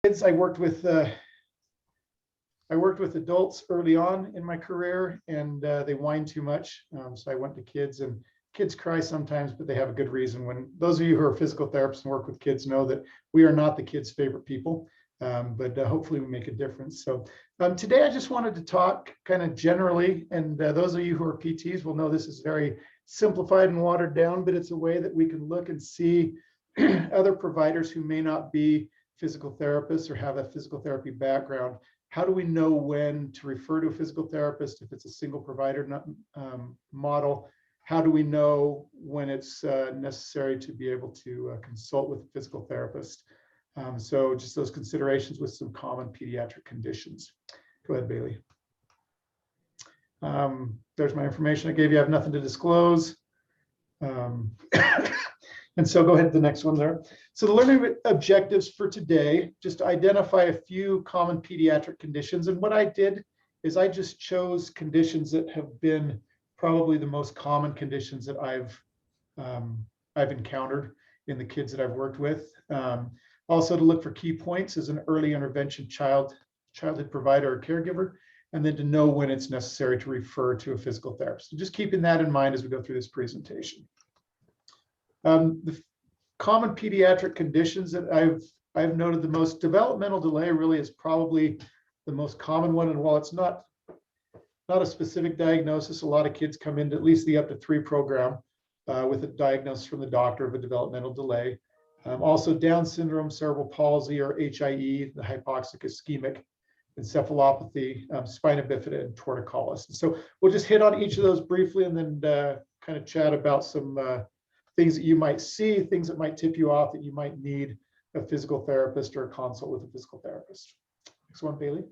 Kids, I worked with adults early on in my career, and they whine too much. So I went to kids, and kids cry sometimes, but they have a good reason. When those of you who are physical therapists and work with kids know that we are not the kids' favorite people, but hopefully we make a difference. So today I just wanted to talk kind of generally, and those of you who are PTs will know this is very simplified and watered down, but it's a way that we can look and see other providers who may not be physical therapists or have a physical therapy background. How do we know when to refer to a physical therapist if it's a single provider model? How do we know when it's necessary to be able to consult with a physical therapist? So just those considerations with some common pediatric conditions. Go ahead, Bailey. There's my information I gave you. I have nothing to disclose. And so go ahead to the next one there. So the learning objectives for today, just to identify a few common pediatric conditions. And what I did is I just chose conditions that have been probably the most common conditions that I've encountered in the kids that I've worked with. Also to look for key points as an early intervention childhood provider or caregiver, and then to know when it's necessary to refer to a physical therapist. So just keeping that in mind as we go through this presentation. The common pediatric conditions that I've noted the most, developmental delay really is probably the most common one. And while it's not a specific diagnosis, a lot of kids come into at least the up to 3 program with a diagnosis from the doctor of a developmental delay. Also Down syndrome, cerebral palsy, or HIE, the hypoxic ischemic encephalopathy, spina bifida, and torticollis. And so we'll just hit on each of those briefly and then kind of chat about some things that you might see, things that might tip you off that you might need a physical therapist or a consult with a physical therapist. Next one, Bailey.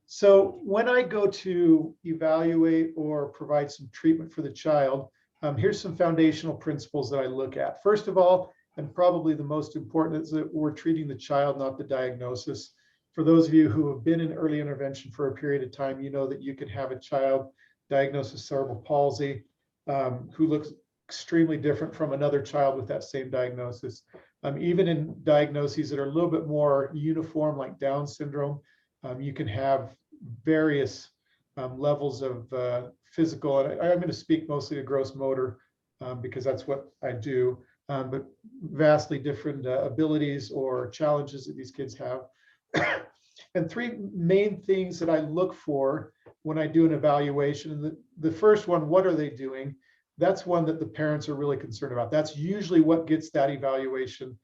So when I go to evaluate or provide some treatment for the child, here's some foundational principles that I look at. First of all, and probably the most important, is that we're treating the child, not the diagnosis. For those of you who have been in early intervention for a period of time, you know that you can have a child diagnosed with cerebral palsy who looks extremely different from another child with that same diagnosis. Even in diagnoses that are a little bit more uniform, like Down syndrome, you can have various levels of physical, and I'm going to speak mostly to gross motor because that's what I do, but vastly different abilities or challenges that these kids have. And 3 main things that I look for when I do an evaluation. And the first one, what are they doing? That's one that the parents are really concerned about. That's usually what gets that evaluation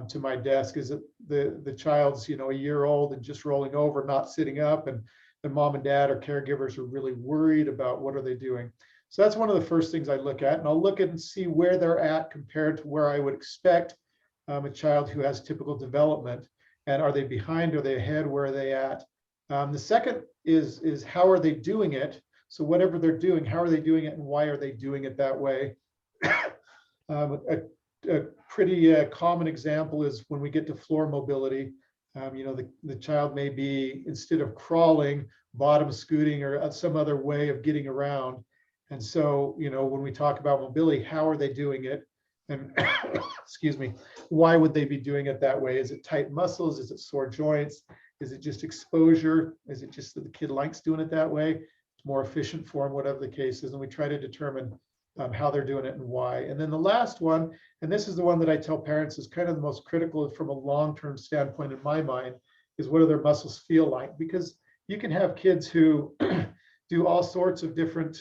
to my desk, is that the child's, a year old and just rolling over, not sitting up, and the mom and dad or caregivers are really worried about what are they doing. So that's one of the first things I look at, and I'll look at and see where they're at compared to where I would expect a child who has typical development. And are they behind? Are they ahead? Where are they at? The second is how are they doing it? So whatever they're doing, how are they doing it, and why are they doing it that way? A pretty common example is when we get to floor mobility. The child may be, instead of crawling, bottom scooting or some other way of getting around. And so, when we talk about mobility, how are they doing it? And excuse me, why would they be doing it that way? Is it tight muscles? Is it sore joints? Is it just exposure? Is it just that the kid likes doing it that way? It's more efficient for them, whatever the case is. And we try to determine how they're doing it and why. And then the last one, and this is the one that I tell parents is kind of the most critical from a long-term standpoint in my mind, is what do their muscles feel like? Because you can have kids who do all sorts of different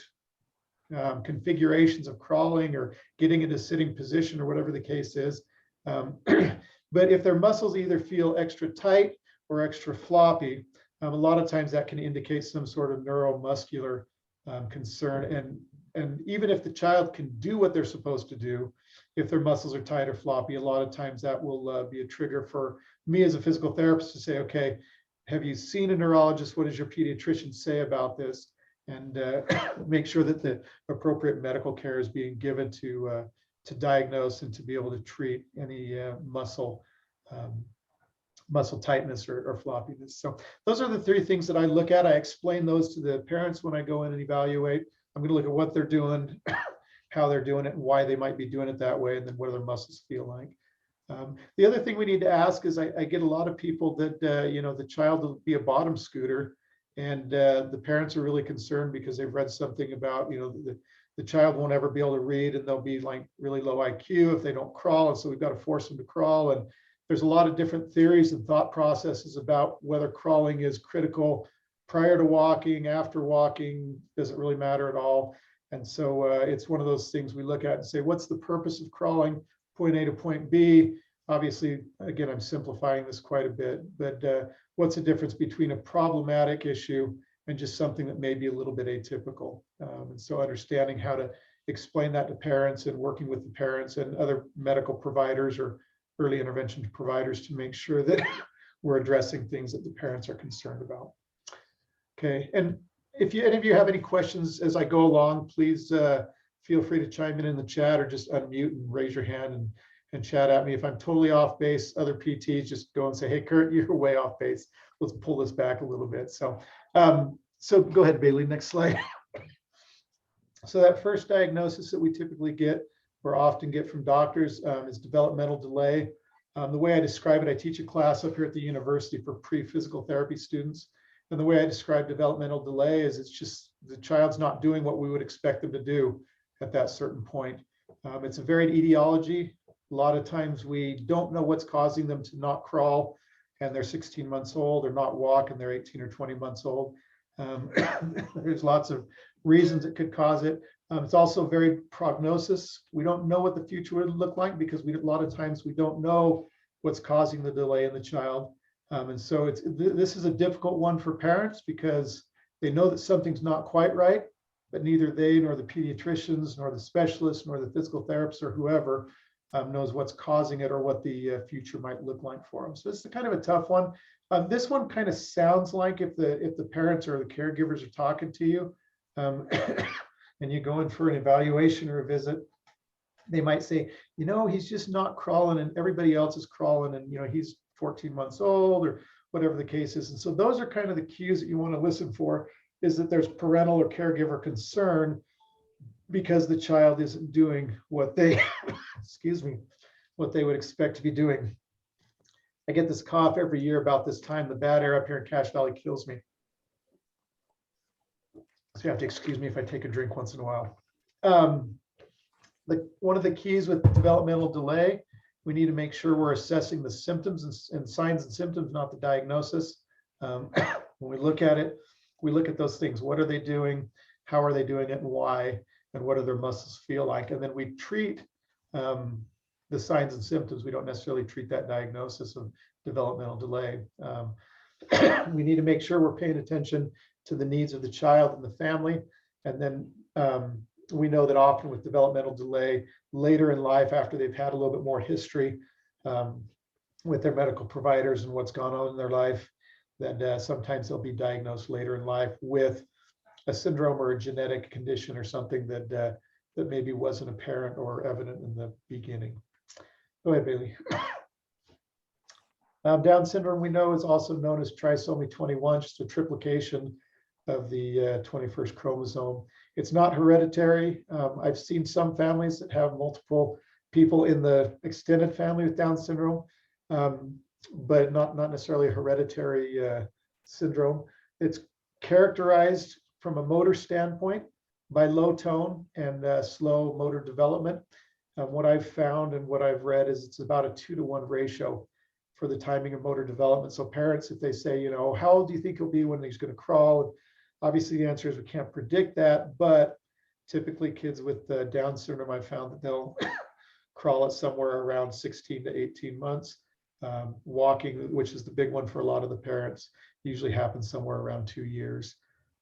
configurations of crawling or getting into sitting position or whatever the case is. But if their muscles either feel extra tight or extra floppy, a lot of times that can indicate some sort of neuromuscular concern. And even if the child can do what they're supposed to do, if their muscles are tight or floppy, a lot of times that will be a trigger for me as a physical therapist to say, okay, have you seen a neurologist? What does your pediatrician say about this? And make sure that the appropriate medical care is being given to diagnose and to be able to treat any muscle tightness or floppiness. So those are the 3 things that I look at. I explain those to the parents when I go in and evaluate. I'm going to look at what they're doing, how they're doing it, and why they might be doing it that way, and then what do their muscles feel like. The other thing we need to ask is I get a lot of people that, you know, the child will be a bottom scooter, and the parents are really concerned because they've read something about, you know, the child won't ever be able to read and they'll be like really low IQ if they don't crawl. And so we've got to force them to crawl. And there's a lot of different theories and thought processes about whether crawling is critical prior to walking, after walking, doesn't really matter at all. And so it's one of those things we look at and say, what's the purpose of crawling point A to point B? Obviously, again, I'm simplifying this quite a bit, but what's the difference between a problematic issue and just something that may be a little bit atypical? And so understanding how to explain that to parents and working with the parents and other medical providers or early intervention providers to make sure that we're addressing things that the parents are concerned about. Okay, and if any of you have any questions as I go along, please feel free to chime in the chat or just unmute and raise your hand and chat at me. If I'm totally off base, other PTs just go and say, hey, Curt, you're way off base. Let's pull this back a little bit. So, so go ahead, Bailey, next slide. So that first diagnosis that we typically get, or often get from doctors, is developmental delay. The way I describe it, I teach a class up here at the university for pre-physical therapy students. And the way I describe developmental delay is it's just the child's not doing what we would expect them to do at that certain point. It's a varied etiology. A lot of times we don't know what's causing them to not crawl and they're 16 months old, or not walk and they're 18 or 20 months old. There's lots of reasons it could cause it. It's also varied prognosis. We don't know what the future would look like because a lot of times we don't know what's causing the delay in the child. And so this is a difficult one for parents because they know that something's not quite right, but neither they nor the pediatricians nor the specialists nor the physical therapists or whoever knows what's causing it or what the future might look like for them. So it's kind of a tough one. This one kind of sounds like if the parents or the caregivers are talking to you and you go in for an evaluation or a visit, they might say, you know, he's just not crawling and everybody else is crawling and, you know, he's 14 months old or whatever the case is. And so those are kind of the cues that you want to listen for, is that there's parental or caregiver concern because the child isn't doing what they, excuse me, what they would expect to be doing. I get this cough every year about this time. The bad air up here in Cache Valley kills me. So you have to excuse me if I take a drink once in a while. One of the keys with developmental delay, we need to make sure we're assessing the symptoms and signs and symptoms, not the diagnosis. When we look at it, we look at those things. What are they doing? How are they doing it and why? And what do their muscles feel like? And then we treat the signs and symptoms. We don't necessarily treat that diagnosis of developmental delay. We need to make sure we're paying attention to the needs of the child and the family. And then we know that often with developmental delay, later in life, after they've had a little bit more history with their medical providers and what's gone on in their life, that sometimes they'll be diagnosed later in life with a syndrome or a genetic condition or something that maybe wasn't apparent or evident in the beginning. Go ahead, Bailey. Down syndrome, we know, is also known as trisomy 21, just a triplication of the 21st chromosome. It's not hereditary. I've seen some families that have multiple people in the extended family with Down syndrome, but not necessarily a hereditary syndrome. It's characterized from a motor standpoint by low tone and slow motor development. What I've found and what I've read is it's about a 2-to-1 ratio for the timing of motor development. So parents, if they say, you know, how old do you think he'll be when he's going to crawl? Obviously, the answer is we can't predict that, but typically kids with Down syndrome, I've found that they'll crawl at somewhere around 16 to 18 months. Walking, which is the big one for a lot of the parents, usually happens somewhere around 2 years.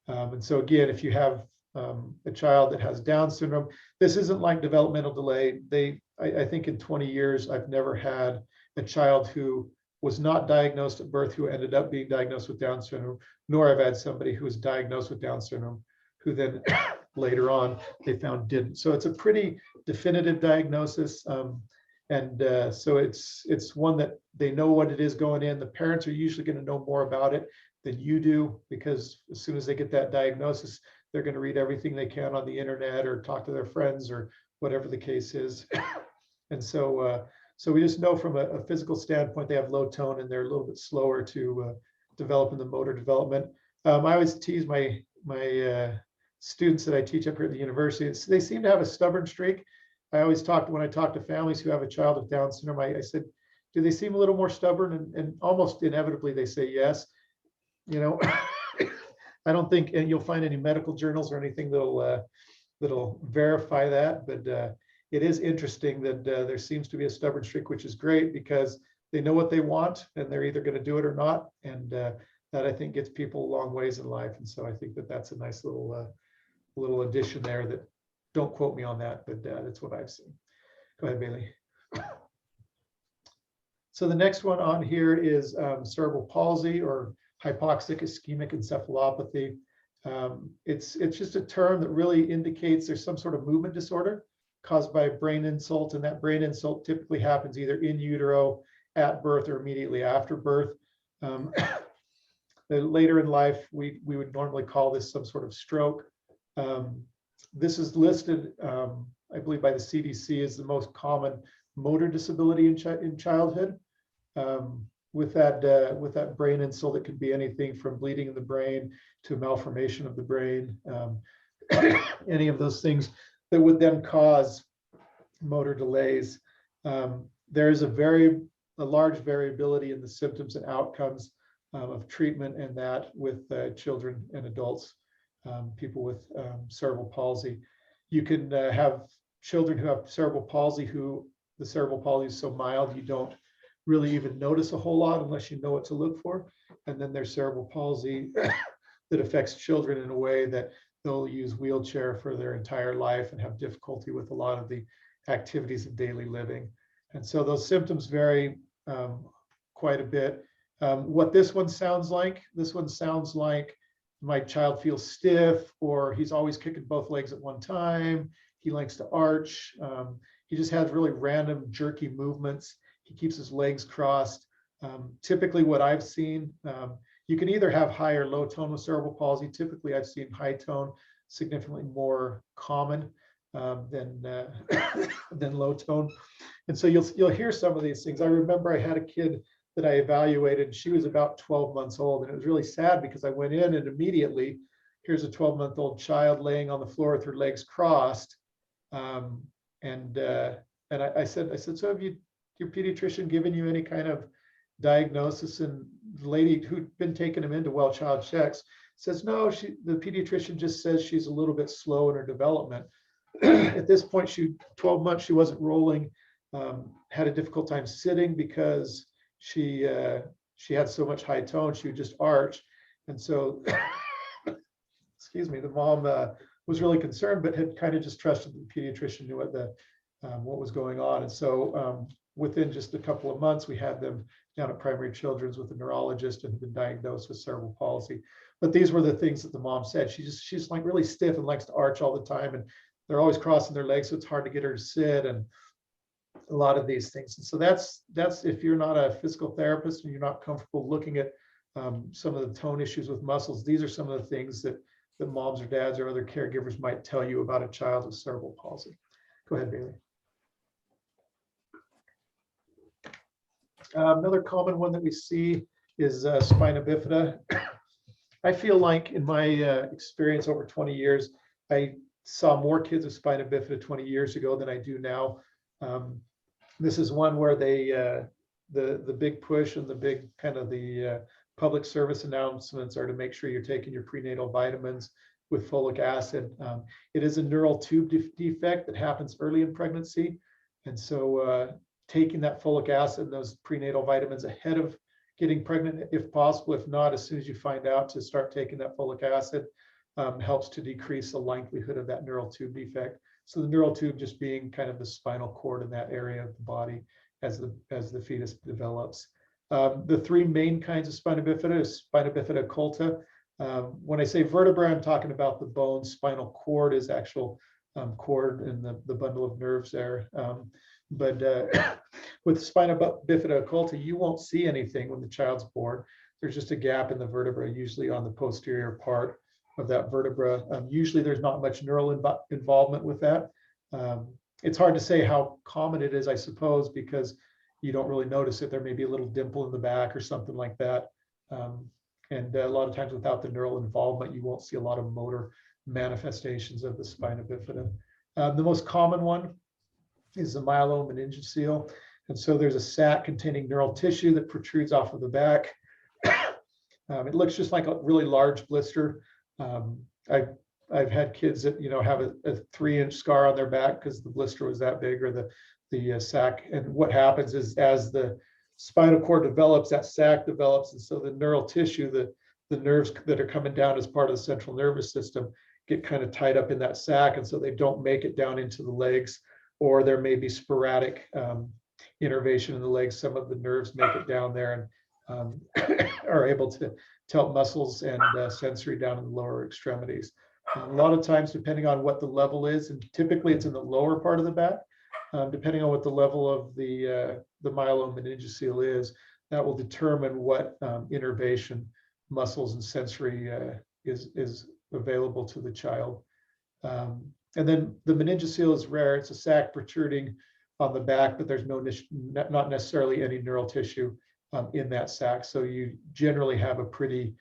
And so again, if you have a child that has Down syndrome, this isn't like developmental delay. I think in 20 years, I've never had a child who was not diagnosed at birth who ended up being diagnosed with Down syndrome, nor I've had somebody who was diagnosed with Down syndrome who then later on they found didn't. So it's a pretty definitive diagnosis. So it's one that they know what it is going in. The parents are usually going to know more about it than you do, because as soon as they get that diagnosis, they're going to read everything they can on the internet or talk to their friends or whatever the case is. And so So we just know from a physical standpoint, they have low tone and they're a little bit slower to develop in the motor development. I always tease my students that I teach up here at the university. They seem to have a stubborn streak. I always when I talk to families who have a child with Down syndrome, I said, do they seem a little more stubborn? And almost inevitably they say yes. You know, I don't think, and you'll find any medical journals or anything that'll verify that, but it is interesting that there seems to be a stubborn streak, which is great because they know what they want and they're either going to do it or not. And that I think gets people a long ways in life. And so I think that that's a nice little addition there. That, don't quote me on that, but that's what I've seen. Go ahead, Bailey. So the next one on here is cerebral palsy or hypoxic ischemic encephalopathy. It's just a term that really indicates there's some sort of movement disorder caused by a brain insult, and that brain insult typically happens either in utero, at birth, or immediately after birth. Later in life, we would normally call this some sort of stroke. This is listed, I believe, by the CDC as the most common motor disability in childhood. With that brain insult, it could be anything from bleeding in the brain to malformation of the brain, any of those things that would then cause motor delays. There is a large variability in the symptoms and outcomes of treatment, and that with children and adults, people with cerebral palsy. You can have children who have cerebral palsy who the cerebral palsy is so mild you don't really even notice a whole lot unless you know what to look for. And then there's cerebral palsy that affects children in a way that they'll use wheelchair for their entire life and have difficulty with a lot of the activities of daily living. And so those symptoms vary quite a bit. What this one sounds like my child feels stiff, or he's always kicking both legs at one time. He likes to arch. He just has really random jerky movements. He keeps his legs crossed. Typically what I've seen, you can either have high or low tone with cerebral palsy. Typically I've seen high tone significantly more common than low tone. And so you'll hear some of these things. I remember I had a kid that I evaluated. She was about 12 months old, and it was really sad because I went in and immediately, here's a 12-month-old child laying on the floor with her legs crossed. And I said, so have your pediatrician given you any kind of diagnosis? And the lady who'd been taking him into well child checks says, no, the pediatrician just says she's a little bit slow in her development. At this point, 12 months, she wasn't rolling, had a difficult time sitting because she had so much high tone, she would just arch. And so, excuse me, the mom was really concerned, but had kind of just trusted the pediatrician knew what was going on. And so within just a couple of months, we had them down at Primary Children's with a neurologist and had been diagnosed with cerebral palsy. But these were the things that the mom said. She's like really stiff and likes to arch all the time, and they're always crossing their legs, so it's hard to get her to sit, and a lot of these things. And so that's if you're not a physical therapist and you're not comfortable looking at some of the tone issues with muscles, these are some of the things that moms or dads or other caregivers might tell you about a child with cerebral palsy. Go ahead, Bailey. Another common one that we see is spina bifida. I feel like in my experience over 20 years, I saw more kids with spina bifida 20 years ago than I do now. This is one where the big push and the big kind of the public service announcements are to make sure you're taking your prenatal vitamins with folic acid. It is a neural tube defect that happens early in pregnancy. And so taking that folic acid and those prenatal vitamins ahead of getting pregnant, if possible, if not, as soon as you find out, to start taking that folic acid helps to decrease the likelihood of that neural tube defect. So the neural tube just being kind of the spinal cord in that area of the body as the fetus develops. The three main kinds of spina bifida is spina bifida occulta. When I say vertebra, I'm talking about the bone. Spinal cord is actual cord and the bundle of nerves there. But with spina bifida occulta, you won't see anything when the child's born. There's just a gap in the vertebra, usually on the posterior part of that vertebra. Usually there's not much neural involvement with that. It's hard to say how common it is, I suppose, because you don't really notice it. There may be a little dimple in the back or something like that. And a lot of times without the neural involvement, you won't see a lot of motor manifestations of the spina bifida. The most common one is the myelomeningocele. And so there's a sac containing neural tissue that protrudes off of the back. It looks just like a really large blister. I've had kids that have a 3-inch scar on their back because the blister was that big, or the sac. And what happens is, as the spinal cord develops, that sac develops, and so the neural tissue, the nerves that are coming down as part of the central nervous system, get kind of tied up in that sac, and so they don't make it down into the legs, or there may be sporadic innervation in the legs. Some of the nerves make it down there and are able to help muscles and sensory down in the lower extremities. A lot of times, depending on what the level is, and typically it's in the lower part of the back, depending on what the level of the myelomeningocele is, that will determine what innervation, muscles, and sensory is available to the child. And then the meningocele is rare. It's a sac protruding on the back, but there's not necessarily any neural tissue in that sac. So you generally have a pretty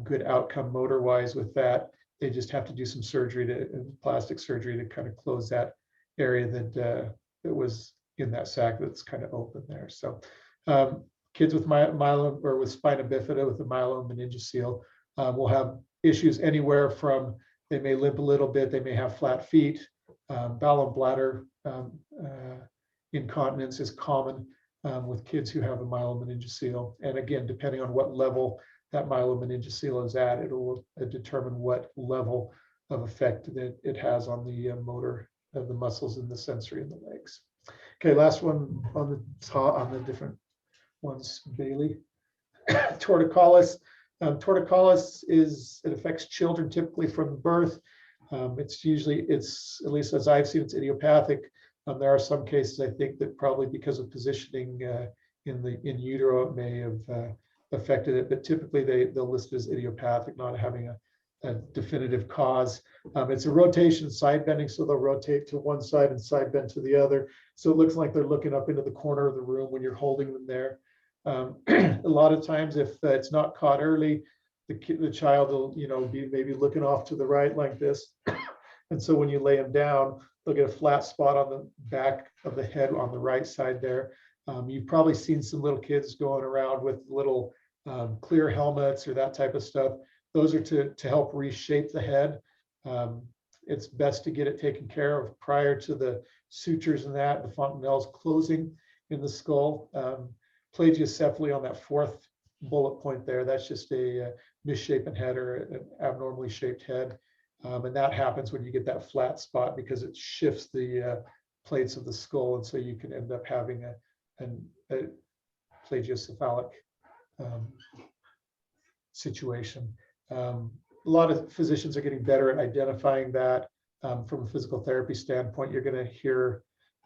good outcome motor-wise with that. They just have to do some surgery, plastic surgery, to kind of close that area that was in that sac that's kind of open there. So kids with with spina bifida with the myelomeningocele will have issues anywhere from, they may limp a little bit, they may have flat feet, bowel and bladder incontinence is common with kids who have a myelomeningocele. And again, depending on what level that myelomeningocele is at, it will determine what level of effect that it has on the motor of the muscles and the sensory in the legs. Okay, last one on the top, on the different ones, Bailey. Torticollis. Torticollis it affects children typically from birth. It's at least as I've seen, it's idiopathic. There are some cases, I think, that probably because of positioning in utero, it may have affected it, but typically they'll list it as idiopathic, not having a definitive cause. It's a rotation side bending, so they'll rotate to one side and side bend to the other. So it looks like they're looking up into the corner of the room when you're holding them there. A lot of times, if it's not caught early, the child will be maybe looking off to the right like this. And so when you lay them down, they'll get a flat spot on the back of the head on the right side there. You've probably seen some little kids going around with little clear helmets or that type of stuff. Those are to help reshape the head. It's best to get it taken care of prior to the sutures and that, the fontanelles closing in the skull. Plagiocephaly on that 4th bullet point there, that's just a misshapen head or an abnormally shaped head. And that happens when you get that flat spot because it shifts the plates of the skull. And so you can end up having a plagiocephalic situation. A lot of physicians are getting better at identifying that. From a physical therapy standpoint, you're going to hear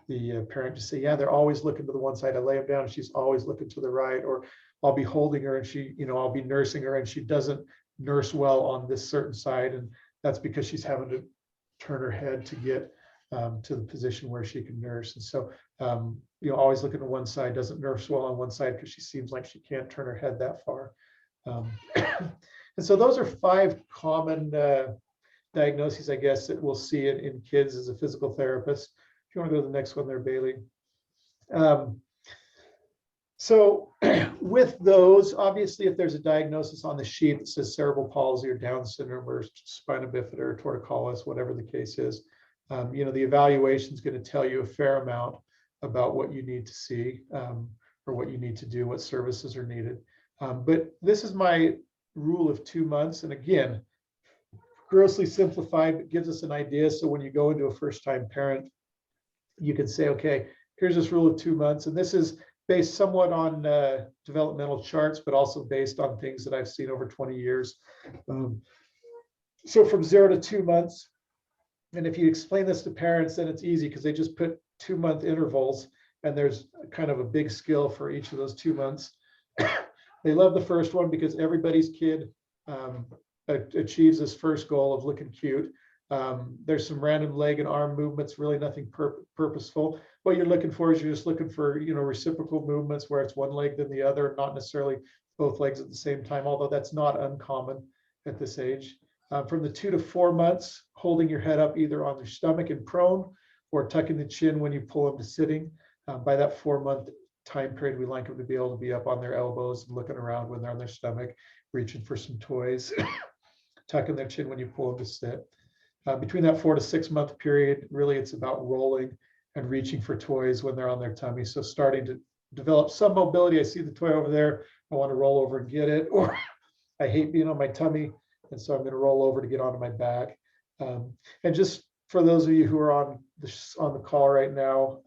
the parent just say, yeah, they're always looking to the one side. I lay them down and she's always looking to the right, or I'll be holding her and she, I'll be nursing her and she doesn't nurse well on this certain side. And that's because she's having to turn her head to get to the position where she can nurse. And so, always looking to one side, doesn't nurse well on one side because she seems like she can't turn her head that far. And so those are 5 common diagnoses, I guess, that we'll see in kids as a physical therapist. If you want to go to the next one there, Bailey. So with those, obviously, if there's a diagnosis on the sheet that says cerebral palsy or Down syndrome or spina bifida or torticollis, whatever the case is, the evaluation is going to tell you a fair amount about what you need to see or what you need to do, what services are needed. But this is my rule of 2 months. And again, grossly simplified, but gives us an idea. So when you go into a first-time parent, you can say, okay, here's this rule of 2 months. And this is based somewhat on developmental charts, but also based on things that I've seen over 20 years. So from 0 to 2 months, and if you explain this to parents, then it's easy because they just put 2-month intervals, and there's kind of a big skill for each of those 2 months. They love the first one because everybody's kid achieves this first goal of looking cute. There's some random leg and arm movements, really nothing purposeful, what you're looking for is you're just looking for, reciprocal movements where it's one leg then the other, not necessarily both legs at the same time, although that's not uncommon at this age. From the 2 to 4 months, holding your head up either on their stomach and prone or tucking the chin when you pull them to sitting. By that 4-month time period, we like them to be able to be up on their elbows and looking around when they're on their stomach, reaching for some toys, tucking their chin when you pull them to sit. Between that 4 to 6 month period, really it's about rolling and reaching for toys when they're on their tummy. So starting to develop some mobility. I see the toy over there. I want to roll over and get it, or I hate being on my tummy, and so I'm going to roll over to get onto my back. And just for those of you who are on the call right now,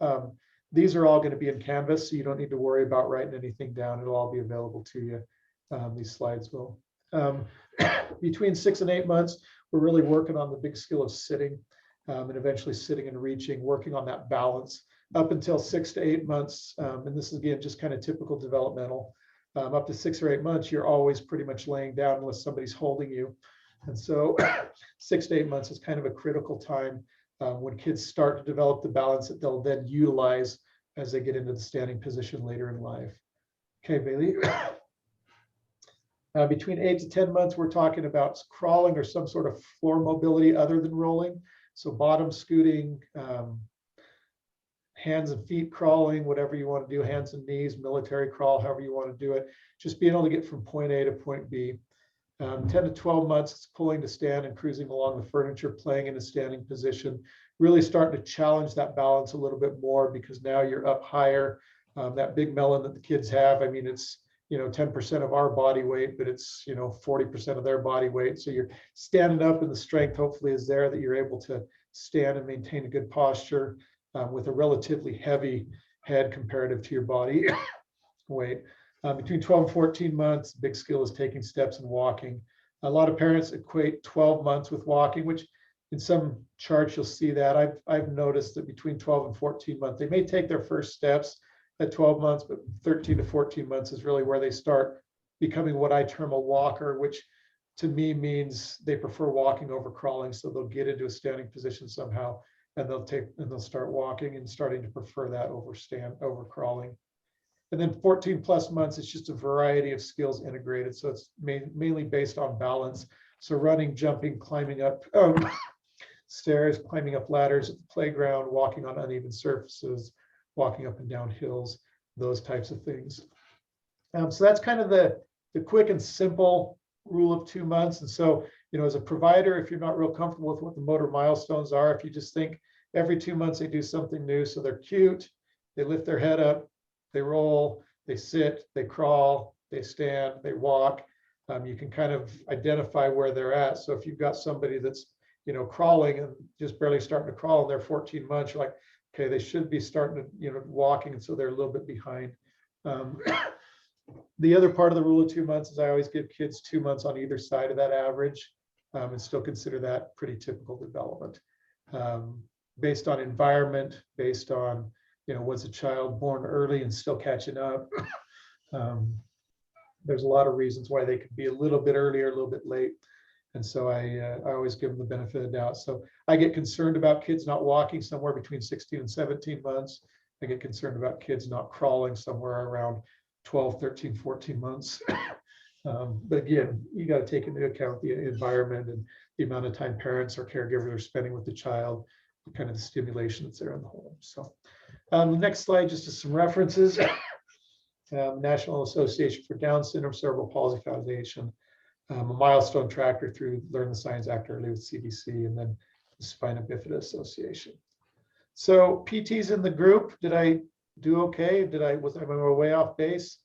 these are all going to be in Canvas, so you don't need to worry about writing anything down. It'll all be available to you. These slides will. Between 6 and 8 months, we're really working on the big skill of sitting, and eventually sitting and reaching, working on that balance up until 6 to 8 months. And this is, again, just kind of typical developmental. Up to 6 or 8 months, you're always pretty much laying down unless somebody's holding you. And so 6 to 8 months is kind of a critical time when kids start to develop the balance that they'll then utilize as they get into the standing position later in life. Okay, Bailey. Between 8 to 10 months, we're talking about crawling or some sort of floor mobility other than rolling. So bottom scooting, hands and feet crawling, whatever you want to do, hands and knees, military crawl, however you want to do it. Just being able to get from point A to point B. 10 to 12 months, it's pulling to stand and cruising along the furniture, playing in a standing position, really starting to challenge that balance a little bit more because now you're up higher. That big melon that the kids have, I mean, it's 10% of our body weight, but it's 40% of their body weight. So you're standing up and the strength hopefully is there that you're able to stand and maintain a good posture with a relatively heavy head comparative to your body weight. Between 12 and 14 months, big skill is taking steps and walking. A lot of parents equate 12 months with walking, which in some charts you'll see that. I've noticed that between 12 and 14 months, they may take their first steps at 12 months, but 13 to 14 months is really where they start becoming what I term a walker, which to me means they prefer walking over crawling. So they'll get into a standing position somehow and they'll start walking and starting to prefer that over crawling. And then 14 plus months, it's just a variety of skills integrated. So it's mainly based on balance. So running, jumping, climbing up stairs, climbing up ladders at the playground, walking on uneven surfaces, walking up and down hills, those types of things. So that's kind of the quick and simple rule of 2 months. And so, as a provider, if you're not real comfortable with what the motor milestones are, if you just think every 2 months they do something new, so they're cute, they lift their head up, they roll, they sit, they crawl, they stand, they walk, you can kind of identify where they're at. So if you've got somebody that's, crawling and just barely starting to crawl and they're 14 months, you're like, okay, they should be starting to, walking, and so they're a little bit behind. The other part of the rule of 2 months is I always give kids 2 months on either side of that average, and still consider that pretty typical development. Based on environment, based on, was a child born early and still catching up? There's a lot of reasons why they could be a little bit earlier, a little bit late. And so I always give them the benefit of the doubt. So I get concerned about kids not walking somewhere between 16 and 17 months. I get concerned about kids not crawling somewhere around 12, 13, 14 months. But again, you got to take into account the environment and the amount of time parents or caregivers are spending with the child, kind of the stimulation that's there in the home. So the next slide, just some references. National Association for Down Syndrome, Cerebral Palsy Foundation, a milestone tracker through Learn the Signs Act Early with CDC, and then the Spina Bifida Association. So PT's in the group. Did I do okay? Was I way off base?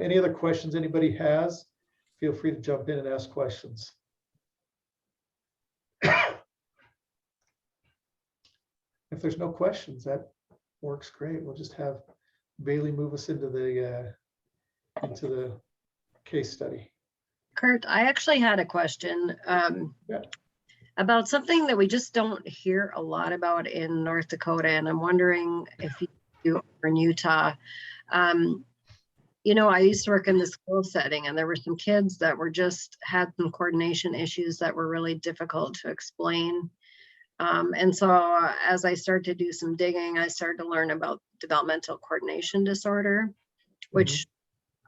Any other questions anybody has? Feel free to jump in and ask questions. If there's no questions, that works great. We'll just have Bailey move us into the case study. Curt, I actually had a question about something that we just don't hear a lot about in North Dakota, and I'm wondering if you are in Utah. I used to work in the school setting, and there were some kids that had some coordination issues that were really difficult to explain. And so as I started to do some digging, I started to learn about developmental coordination disorder, which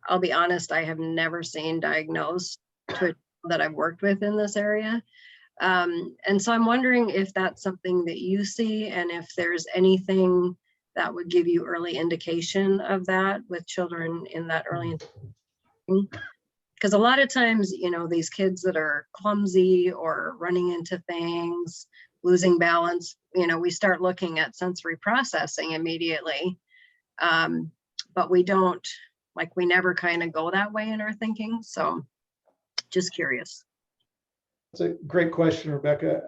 I'll be honest, I have never seen diagnosed to a that I've worked with in this area. And so I'm wondering if that's something that you see and if there's anything that would give you early indication of that with children in that early. Because a lot of times, you know, these kids that are clumsy or running into things, losing balance, you know, we start looking at sensory processing immediately. But we don't, like, we never kind of go that way in our thinking. So just curious. That's a great question, Rebecca.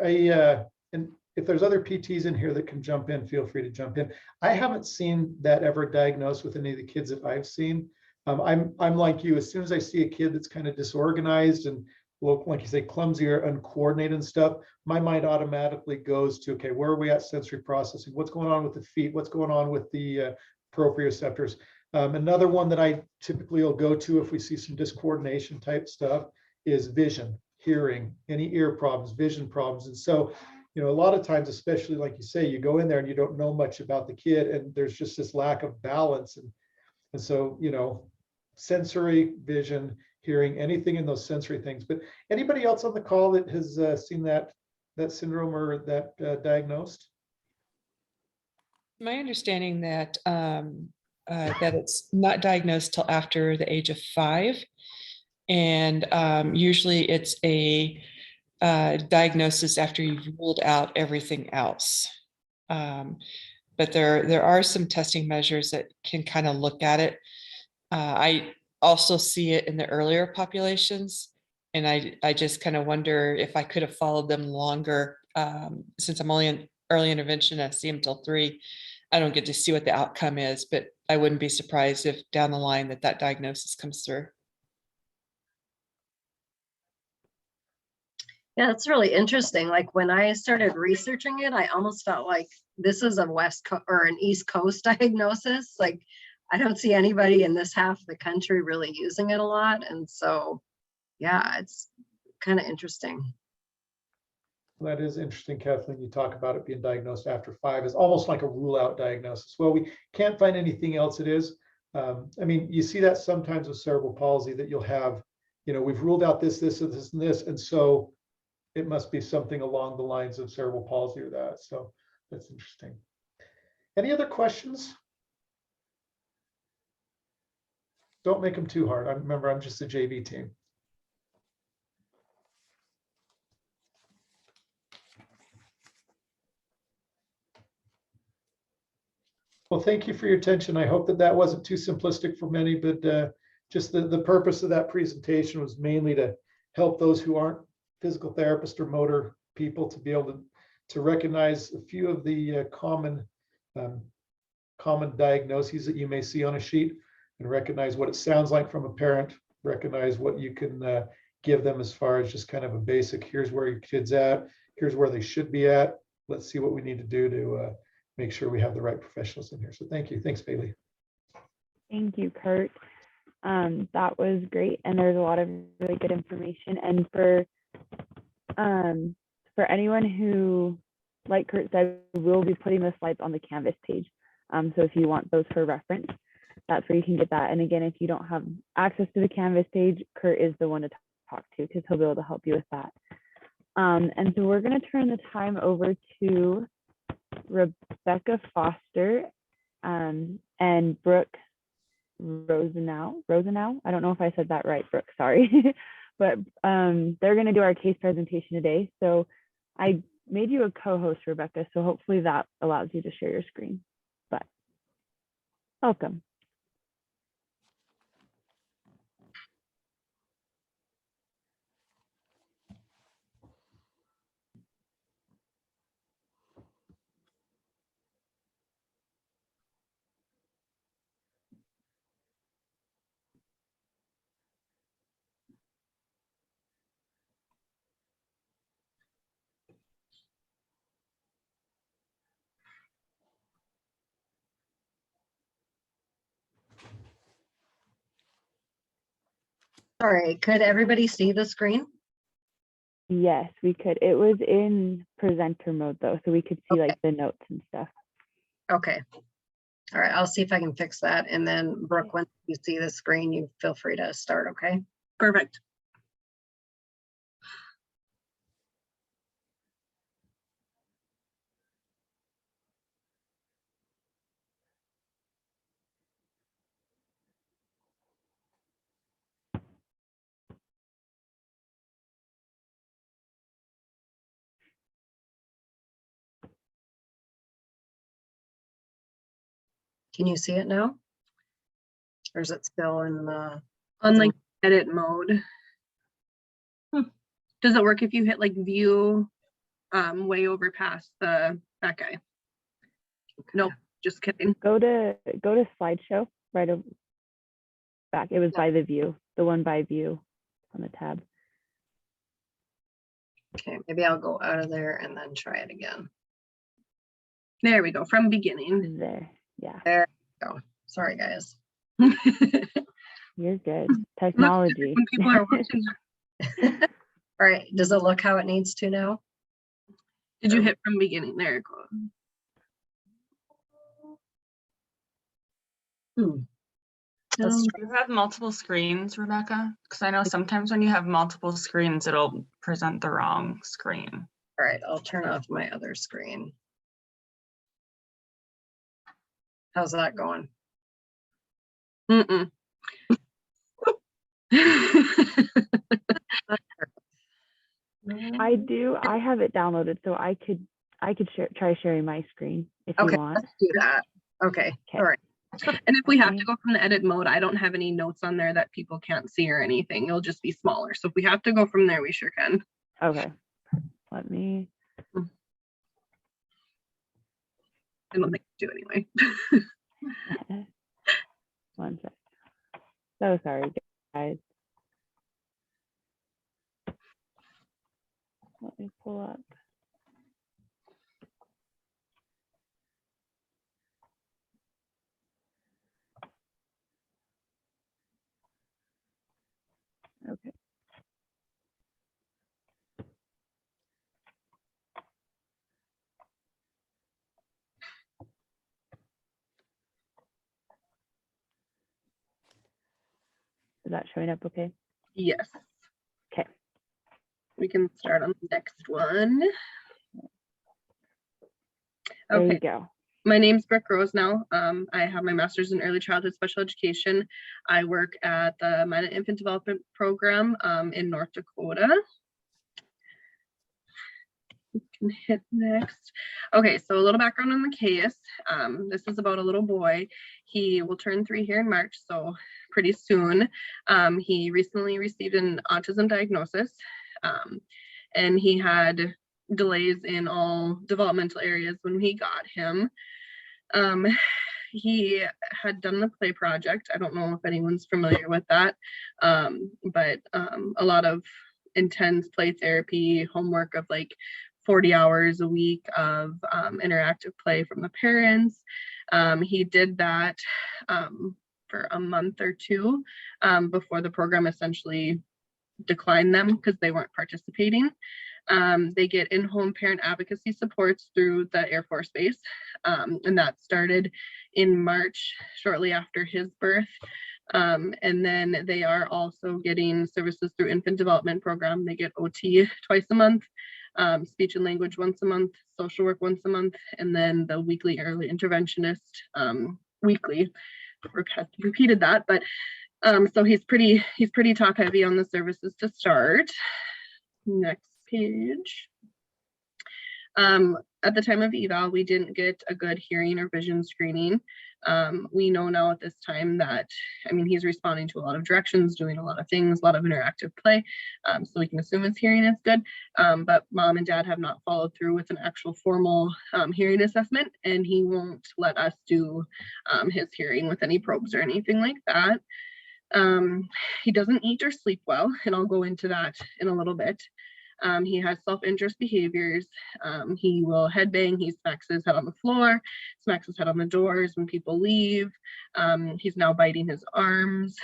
And if there's other PTs in here that can jump in, feel free to jump in. I haven't seen that ever diagnosed with any of the kids that I've seen. I'm like you. As soon as I see a kid that's kind of disorganized and, well, like you say, clumsy or uncoordinated and stuff, my mind automatically goes to, okay, where are we at sensory processing? What's going on with the feet? What's going on with the proprioceptors? Another one that I typically will go to if we see some discoordination type stuff is vision, hearing, any ear problems, vision problems. And so, you know, a lot of times, especially like you say, you go in there and you don't know much about the kid and there's just this lack of balance. And so, you know, sensory, vision, hearing, anything in those sensory things. But anybody else on the call that has seen that syndrome or that diagnosed? My understanding that that it's not diagnosed till after the age of 5, and usually it's a diagnosis after you've ruled out everything else. But there are some testing measures that can kind of look at it. I also see it in the earlier populations, and I just kind of wonder if I could have followed them longer. Since I'm only in early intervention, I see them till 3. I don't get to see what the outcome is, but I wouldn't be surprised if down the line that diagnosis comes through. Yeah, it's really interesting. Like when I started researching it, I almost felt like this is a West Coast or an East Coast diagnosis. Like I don't see anybody in this half of the country really using it a lot. And so, yeah, it's kind of interesting. That is interesting, Kathleen. You talk about it being diagnosed after 5 is almost like a rule out diagnosis. Well, we can't find anything else it is. I mean, you see that sometimes with cerebral palsy that you'll have, you know, we've ruled out this, and this. And so it must be something along the lines of cerebral palsy or that. So that's interesting. Any other questions? Don't make them too hard. Remember, I'm just a JV team. Well, thank you for your attention. I hope that wasn't too simplistic for many, but just the purpose of that presentation was mainly to help those who aren't physical therapists or motor people to be able to recognize a few of the common diagnoses that you may see on a sheet and recognize what it sounds like from a parent, recognize what you can give them as far as just kind of a basic, here's where your kid's at, here's where they should be at. Let's see what we need to do to make sure we have the right professionals in here. So thank you. Thanks, Bailey. Thank you, Curt. That was great. And there's a lot of really good information. And for anyone who, like Curt said, we'll be putting the slides on the Canvas page. So if you want those for reference, that's where you can get that. And again, if you don't have access to the Canvas page, Curt is the one to talk to because he'll be able to help you with that. And so we're going to turn the time over to Rebecca Foster and Brooke Rosenau. I don't know if I said that right, Brooke, sorry. But they're going to do our case presentation today. So I made you a co-host, Rebecca, so hopefully that allows you to share your screen. But welcome. All right, could everybody see the screen? Yes, we could. It was in presenter mode though, so we could see like the notes and stuff. Okay. All right, I'll see if I can fix that. And then Brooke, once you see the screen, you feel free to start, okay? Perfect. Can you see it now? Or is it still in the? On like edit mode. Does it work if you hit like view way over past that guy? Nope, just kidding. Go to slideshow right back. It was by the view, the one by view on the tab. Okay, maybe I'll go out of there and then try it again. There we go, from beginning. There, yeah. There we go. Sorry, guys. You're good. Technology. When people are watching. All right, does it look how it needs to now? Did you hit from beginning? There, Hmm. No. Let's Do you have multiple screens, Rebecca? Because I know sometimes when you have multiple screens, it'll present the wrong screen. All right, I'll turn off my other screen. How's that going? Mm-mm. I have it downloaded, so I could try sharing my screen if Okay, you want. let's do that. Okay, all right. And if we have to go from the edit mode, I don't have any notes on there that people can't see or anything. It'll just be smaller. So if we have to go from there, we sure can. Okay. Let me. I don't think we do anyway. One sec. So sorry, guys. Let me pull up. Okay. Is that showing up okay? Yes. Okay. We can start on the next one. There Okay. you go. My name's Brooke Rosenau. I have my master's in early childhood special education. I work at the Minor Infant Development Program in North Dakota. We can hit next. Okay, so a little background on the case. This is about a little boy. He will turn 3 here in March, so pretty soon. He recently received an autism diagnosis, and he had delays in all developmental areas when we got him. He had done the play project. I don't know if anyone's familiar with that, but a lot of intense play therapy, homework of like 40 hours a week of interactive play from the parents. He did that for a month or two before the program essentially declined them because they weren't participating. They get in-home parent advocacy supports through the Air Force Base, and that started in March, shortly after his birth. And then they are also getting services through Infant Development Program. They get OT twice a month, speech and language once a month, social work once a month, and then the weekly early interventionist weekly. Repeated that, but so he's pretty top heavy on the services to start. Next page. At the time of eval, we didn't get a good hearing or vision screening. We know now at this time that, I mean, he's responding to a lot of directions, doing a lot of things, a lot of interactive play. So we can assume his hearing is good, but mom and dad have not followed through with an actual formal hearing assessment, and he won't let us do his hearing with any probes or anything like that. He doesn't eat or sleep well, and I'll go into that in a little bit. He has self-injurious behaviors. He will headbang. He smacks his head on the floor, smacks his head on the doors when people leave. He's now biting his arms.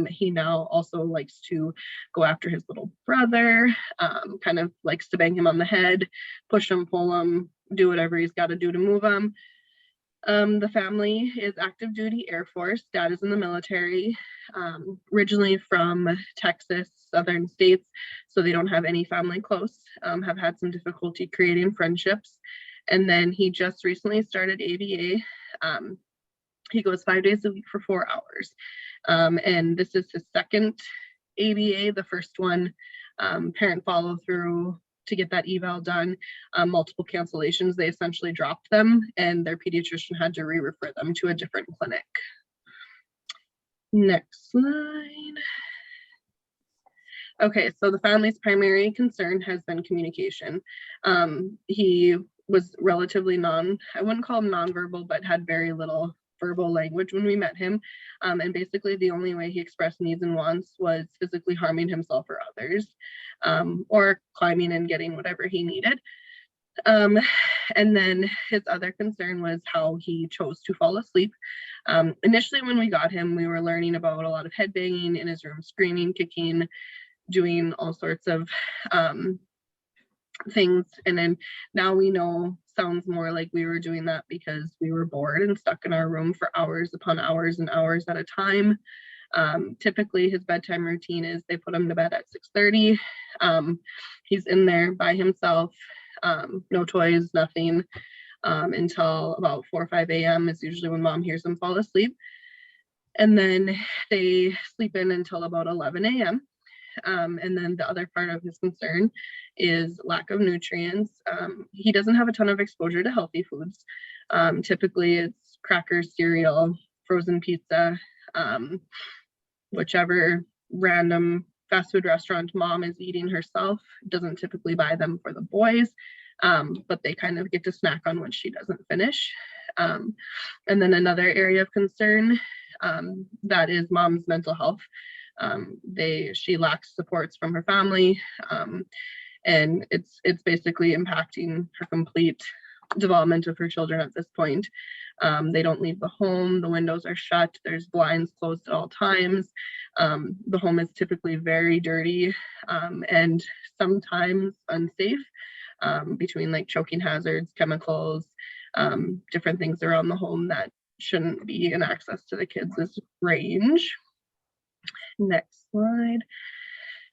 He now also likes to go after his little brother, kind of likes to bang him on the head, push him, pull him, do whatever he's got to do to move him. The family is active duty Air Force. Dad is in the military, originally from Texas, southern states, so they don't have any family close, have had some difficulty creating friendships. And then he just recently started ABA. He goes 5 days a week for 4 hours. And this is his second ABA. The first one, parent follow through to get that eval done, multiple cancellations. They essentially dropped them and their pediatrician had to re-refer them to a different clinic. Next slide. Okay, so the family's primary concern has been communication. He was relatively I wouldn't call him nonverbal, but had very little verbal language when we met him. And basically the only way he expressed needs and wants was physically harming himself or others, or climbing and getting whatever he needed. And then his other concern was how he chose to fall asleep. Initially when we got him, we were learning about a lot of head banging in his room, screaming, kicking, doing all sorts of things. And then now we know sounds more like we were doing that because we were bored and stuck in our room for hours upon hours and hours at a time. Typically his bedtime routine is they put him to bed at 6:30. He's in there by himself, no toys, nothing, until about 4 or 5 a.m. is usually when mom hears him fall asleep. And then they sleep in until about 11 a.m. And then the other part of his concern is lack of nutrients. He doesn't have a ton of exposure to healthy foods. Typically it's crackers, cereal, frozen pizza, whichever random fast food restaurant mom is eating herself. Doesn't typically buy them for the boys, but they kind of get to snack on what she doesn't finish. And then another area of concern, that is mom's mental health. She lacks supports from her family, and it's basically impacting her complete development of her children at this point. They don't leave the home, the windows are shut, there's blinds closed at all times. The home is typically very dirty, and sometimes unsafe, between like choking hazards, chemicals, different things around the home that shouldn't be in access to the kids' range. Next slide.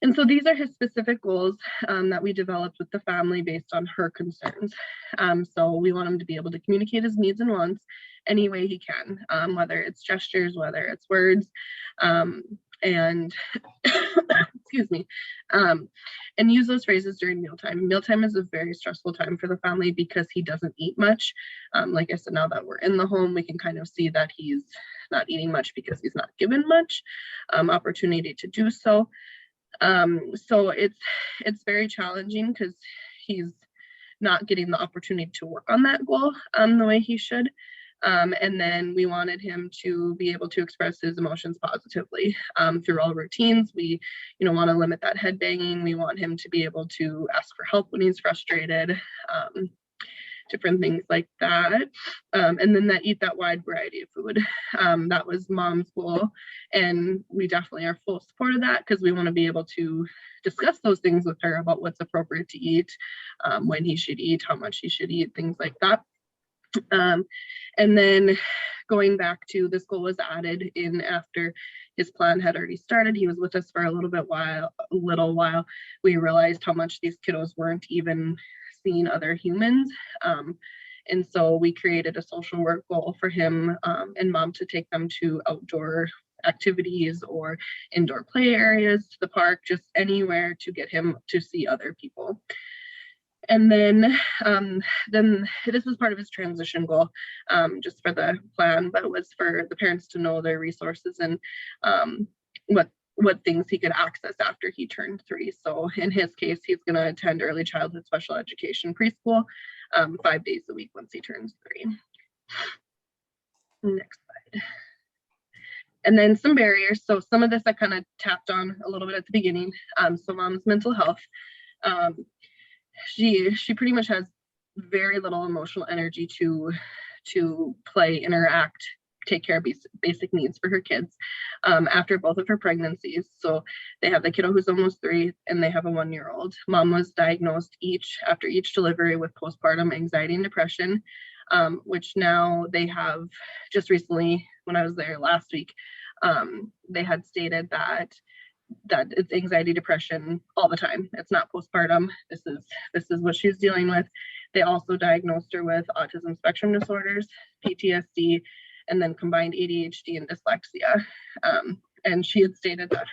And so these are his specific goals that we developed with the family based on her concerns. So we want him to be able to communicate his needs and wants any way he can, whether it's gestures, whether it's words, and excuse me, and use those phrases during mealtime. Mealtime is a very stressful time for the family because he doesn't eat much. Like I said, now that we're in the home, we can kind of see that he's not eating much because he's not given much opportunity to do so. So it's very challenging because he's not getting the opportunity to work on that goal the way he should. And then we wanted him to be able to express his emotions positively through all routines. We, want to limit that head banging. We want him to be able to ask for help when he's frustrated, different things like that. And then eat that wide variety of food. That was mom's goal. And we definitely are full support of that because we want to be able to discuss those things with her about what's appropriate to eat, when he should eat, how much he should eat, things like that. And then going back to this goal was added in after his plan had already started. He was with us for a little while. We realized how much these kiddos weren't even seeing other humans. And so we created a social work goal for him and mom to take them to outdoor activities or indoor play areas, to the park, just anywhere to get him to see other people. And then this was part of his transition goal, just for the plan, but it was for the parents to know their resources and what things he could access after he turned 3. So in his case, he's going to attend early childhood special education preschool 5 days a week once he turns 3. Next slide. And then some barriers. So some of this I kind of tapped on a little bit at the beginning. So mom's mental health. She pretty much has very little emotional energy to play, interact, take care of basic needs for her kids after both of her pregnancies. So they have the kiddo who's almost 3 and they have a 1-year-old. Mom was diagnosed after each delivery with postpartum anxiety and depression, which now they have just recently, when I was there last week, they had stated that it's anxiety, depression all the time. It's not postpartum. This is what she's dealing with. They also diagnosed her with autism spectrum disorders, PTSD, and then combined ADHD and dyslexia. And she had stated that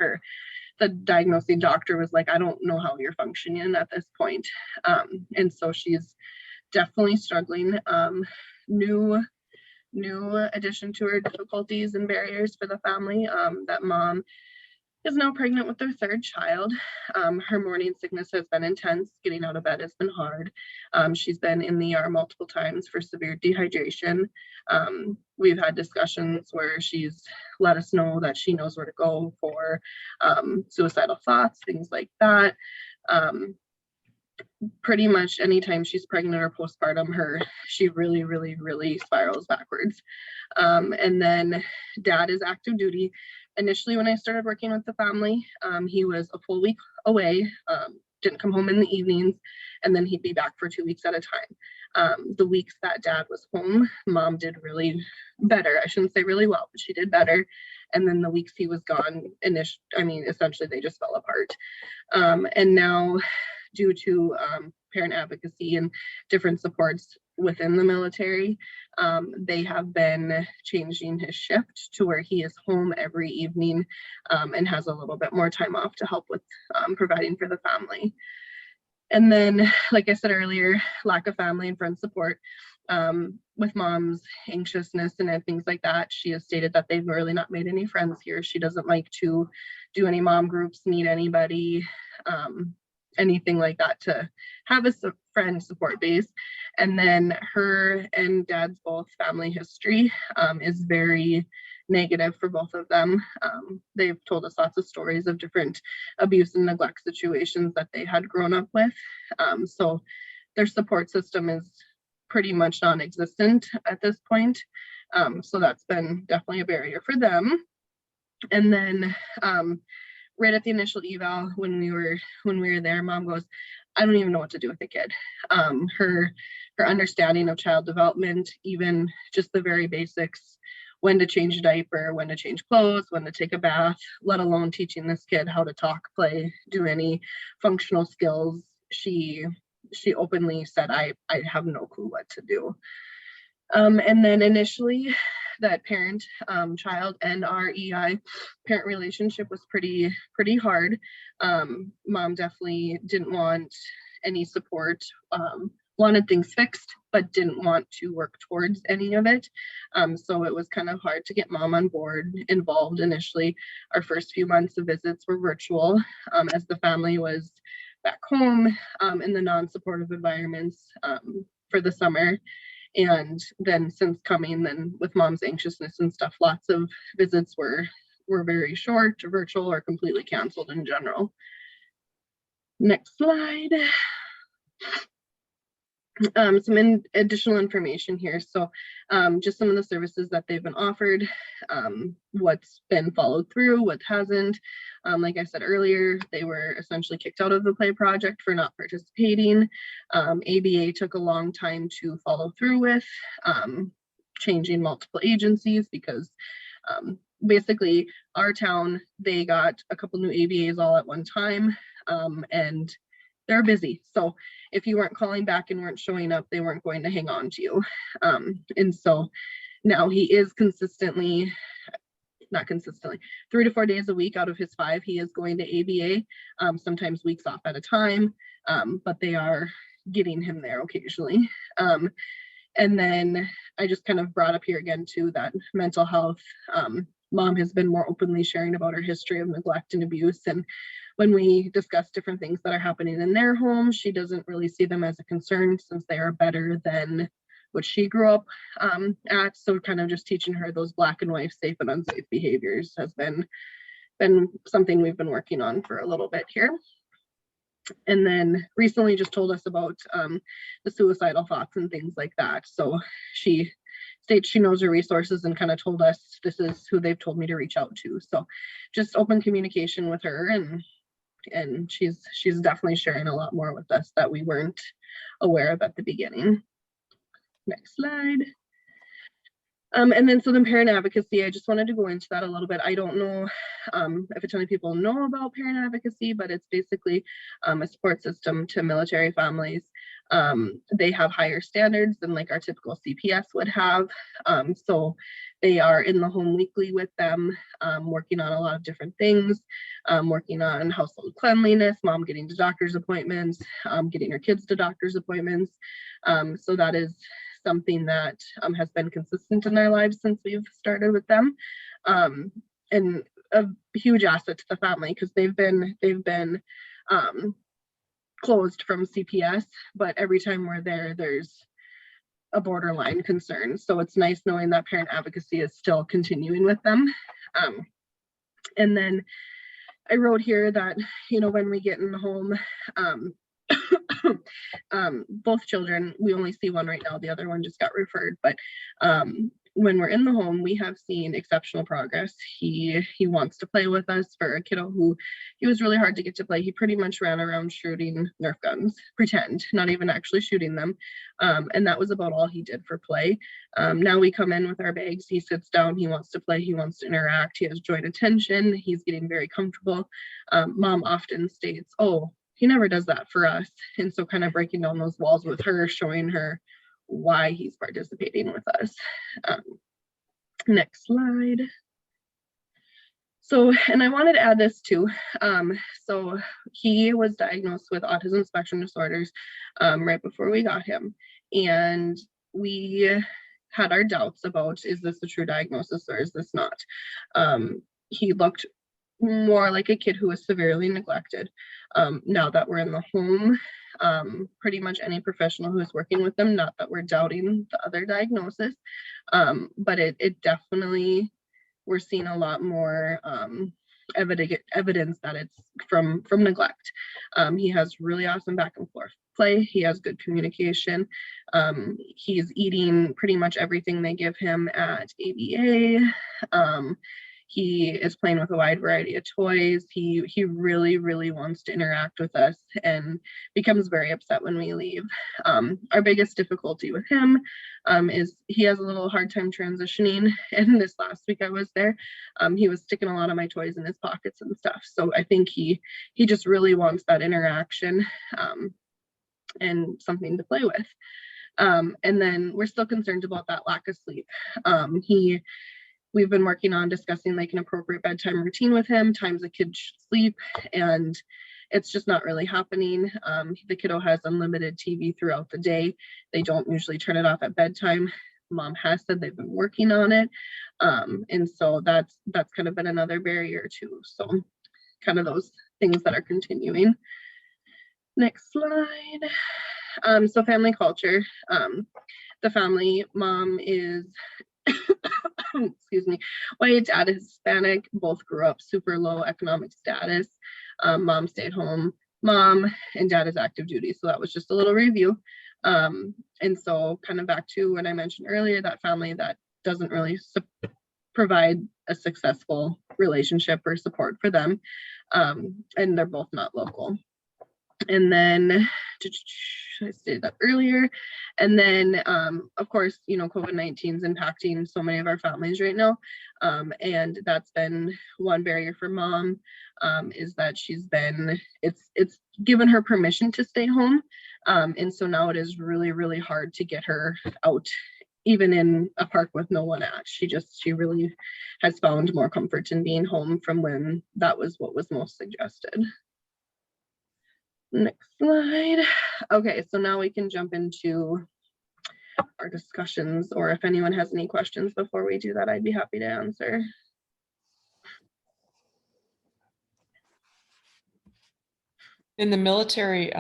the diagnosing doctor was like, I don't know how you're functioning at this point. And so she's definitely struggling. New addition to her difficulties and barriers for the family, that mom is now pregnant with their 3rd child. Her morning sickness has been intense. Getting out of bed has been hard. She's been in the ER multiple times for severe dehydration. We've had discussions where she's let us know that she knows where to go for suicidal thoughts, things like that. Pretty much anytime she's pregnant or postpartum, she really, really, really spirals backwards. And then dad is active duty. Initially, when I started working with the family, he was a full week away, didn't come home in the evenings, and then he'd be back for 2 weeks at a time. The weeks that dad was home, mom did really better. I shouldn't say really well, but she did better. And then the weeks he was gone, essentially they just fell apart. And now, due to parent advocacy and different supports within the military, they have been changing his shift to where he is home every evening and has a little bit more time off to help with providing for the family. And then, like I said earlier, lack of family and friend support with mom's anxiousness and things like that. She has stated that they've really not made any friends here. She doesn't like to do any mom groups, meet anybody, anything like that, to have a friend support base. And then her and dad's both family history is very negative for both of them. They've told us lots of stories of different abuse and neglect situations that they had grown up with. So their support system is pretty much non-existent at this point. So that's been definitely a barrier for them. And then right at the initial eval, when we were there, mom goes, I don't even know what to do with the kid. Her understanding of child development, even just the very basics, when to change a diaper, when to change clothes, when to take a bath, let alone teaching this kid how to talk, play, do any functional skills. She openly said, I have no clue what to do. And then initially, that parent, child and our EI parent relationship was pretty hard. Mom definitely didn't want any support, wanted things fixed, but didn't want to work towards any of it. So it was kind of hard to get mom on board, involved initially. Our first few months of visits were virtual, as the family was back home in the non-supportive environments for the summer. And then since coming, then with mom's anxiousness and stuff, lots of visits were very short, virtual, or completely canceled in general. Next slide. Some additional information here. So just some of the services that they've been offered, what's been followed through, what hasn't. Like I said earlier, they were essentially kicked out of the play project for not participating. ABA took a long time to follow through with, changing multiple agencies because basically our town, they got a couple new ABAs all at one time, and they're busy. So if you weren't calling back and weren't showing up, they weren't going to hang on to you. And so now he is not consistently, 3 to 4 days a week out of his 5, he is going to ABA, sometimes weeks off at a time, but they are getting him there occasionally. And then I just kind of brought up here again too, that mental health, mom has been more openly sharing about her history of neglect and abuse. And when we discuss different things that are happening in their home, she doesn't really see them as a concern since they are better than what she grew up at. So kind of just teaching her those black and white safe and unsafe behaviors has been something we've been working on for a little bit here. And then recently just told us about the suicidal thoughts and things like that. So she states she knows her resources and kind of told us this is who they've told me to reach out to. So just open communication with her, and she's definitely sharing a lot more with us that we weren't aware of at the beginning. Next slide. And then so the parent advocacy, I just wanted to go into that a little bit. I don't know if a ton of people know about parent advocacy, but it's basically a support system to military families. They have higher standards than like our typical CPS would have. So they are in the home weekly with them, working on a lot of different things, working on household cleanliness, mom getting to doctor's appointments, getting her kids to doctor's appointments. So that is something that has been consistent in our lives since we've started with them, and a huge asset to the family because they've been closed from CPS, but every time we're there, there's a borderline concern. So it's nice knowing that parent advocacy is still continuing with them. And then I wrote here that, you know, when we get in the home, both children, we only see one right now, the other one just got referred, but when we're in the home, we have seen exceptional progress. He wants to play with us. For a kiddo who he was really hard to get to play, he pretty much ran around shooting Nerf guns, pretend, not even actually shooting them, and that was about all he did for play. Now we come in with our bags, he sits down, he wants to play, he wants to interact, he has joint attention, he's getting very comfortable. Mom often states, oh, he never does that for us. And so kind of breaking down those walls with her, showing her why he's participating with us. Next slide. So, and I wanted to add this too. So he was diagnosed with autism spectrum disorders right before we got him. And we had our doubts about, is this a true diagnosis or is this not? He looked more like a kid who was severely neglected. Now that we're in the home, pretty much any professional who's working with them, not that we're doubting the other diagnosis, but it definitely, we're seeing a lot more evidence that it's from neglect. He has really awesome back and forth play. He has good communication. He's eating pretty much everything they give him at ABA. He is playing with a wide variety of toys. He really, really wants to interact with us and becomes very upset when we leave. Our biggest difficulty with him is he has a little hard time transitioning. And this last week I was there, he was sticking a lot of my toys in his pockets and stuff. So I think he just really wants that interaction and something to play with. And then we're still concerned about that lack of sleep. We've been working on discussing like an appropriate bedtime routine with him, times a kid should sleep, and it's just not really happening. The kiddo has unlimited TV throughout the day. They don't usually turn it off at bedtime. Mom has said they've been working on it. And so that's kind of been another barrier too. So kind of those things that are continuing. Next slide. So family culture. The family, mom is excuse me, white, dad is Hispanic, both grew up super low economic status. Mom stayed home mom, and dad is active duty. So that was just a little review. And so kind of back to what I mentioned earlier, that family that doesn't really provide a successful relationship or support for them. And they're both not local. And then I stated that earlier. And then, of course, you know, COVID-19 is impacting so many of our families right now. And that's been one barrier for mom, is that it's given her permission to stay home. And so now it is really, really hard to get her out, even in a park with no one at. She really has found more comfort in being home from when that was what was most suggested. Next slide. Okay, so now we can jump into our discussions, or if anyone has any questions before we do that, I'd be happy to answer. In the military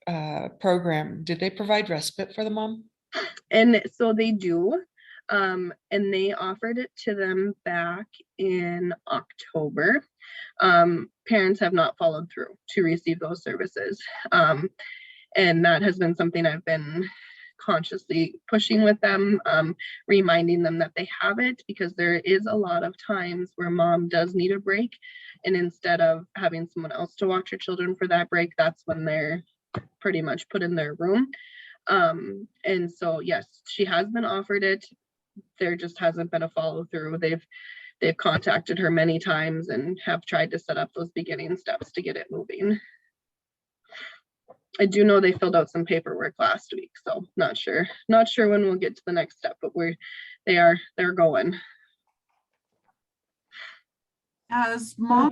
program, did they provide respite for the mom? And so they do. And they offered it to them back in October. Parents have not followed through to receive those services. And that has been something I've been consciously pushing with them, reminding them that they have it, because there is a lot of times where mom does need a break. And instead of having someone else to watch your children for that break, that's when they're pretty much put in their room. And so, yes, she has been offered it. There just hasn't been a follow through. They've contacted her many times and have tried to set up those beginning steps to get it moving. I do know they filled out some paperwork last week, so not sure when we'll get to the next step, but they're going. Has mom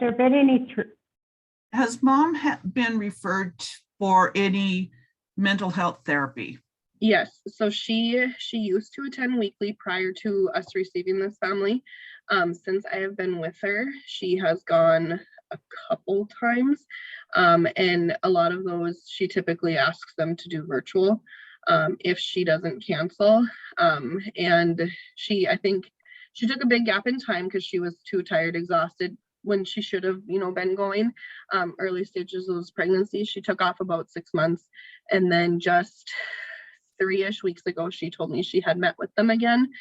been referred for any mental health therapy? Yes, so she used to attend weekly prior to us receiving this family. Since I have been with her, she has gone a couple times, and a lot of those she typically asks them to do virtual if she doesn't cancel. And I think she took a big gap in time because she was too tired, exhausted when she should have, been going. Early stages of this pregnancy, she took off about 6 months, and then just 3-ish weeks ago, she told me she had met with them again.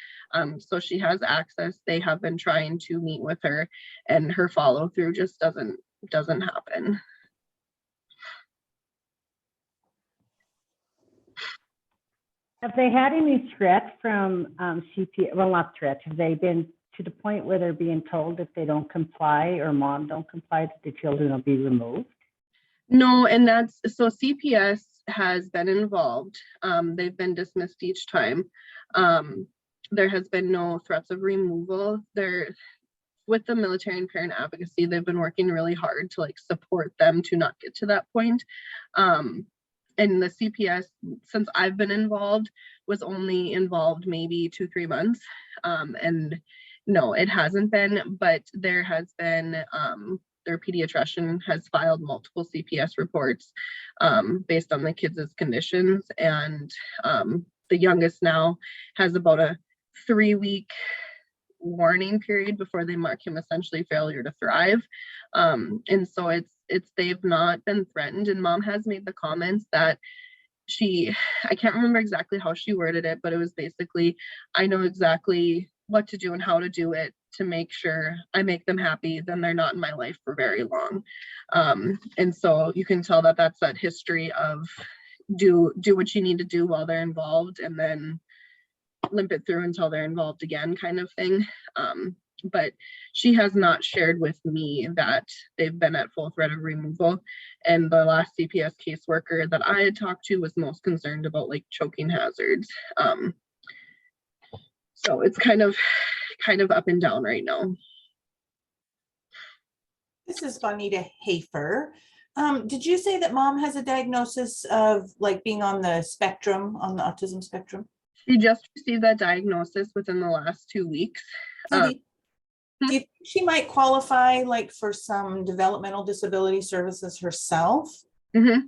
So she has access. They have been trying to meet with her, and her follow through just doesn't happen. Have they had any threat from CPS? Well, not threat. Have they been to the point where they're being told if they don't comply or mom don't comply that the children will be removed? No, and so CPS has been involved. They've been dismissed each time. There has been no threats of removal. With the military and parent advocacy, they've been working really hard to support them to not get to that point. And the CPS, since I've been involved, was only involved maybe 2-3 months. And no, it hasn't been, but there has been, their pediatrician has filed multiple CPS reports based on the kids' conditions. And the youngest now has about a 3-week warning period before they mark him essentially failure to thrive. And so they've not been threatened. And mom has made the comments that I can't remember exactly how she worded it, but it was basically, I know exactly what to do and how to do it to make sure I make them happy, then they're not in my life for very long. And so you can tell that that's that history of do what you need to do while they're involved, and then limp it through until they're involved again, kind of thing. But she has not shared with me that they've been at full threat of removal. And the last CPS caseworker that I had talked to was most concerned about choking hazards. So it's kind of up and down right now. This is Bonita Hafer. Did you say that mom has a diagnosis of being on the spectrum, on the autism spectrum? She just received that diagnosis within the last 2 weeks. Do you think she might qualify for some developmental disability services herself? Mm-hmm.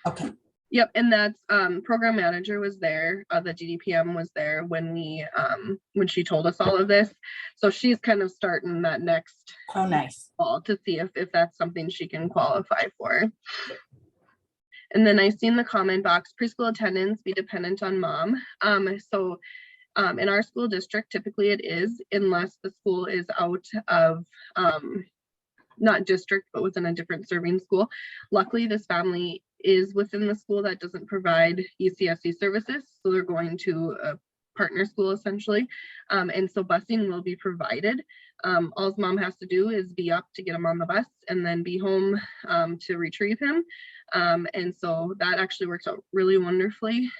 Okay. Yep, and that's program manager was there. The GDPM was there when she told us all of this. So she's kind of starting that next call to see if that's something she can qualify for. And then I seen the comment box, preschool attendance be dependent on mom. So in our school district, typically it is, unless the school is out of not district, but within a different serving school. Luckily, this family is within the school that doesn't provide ECSE services. So they're going to a partner school essentially. And so busing will be provided. All mom has to do is be up to get him on the bus and then be home to retrieve him. And so that actually works out really wonderfully.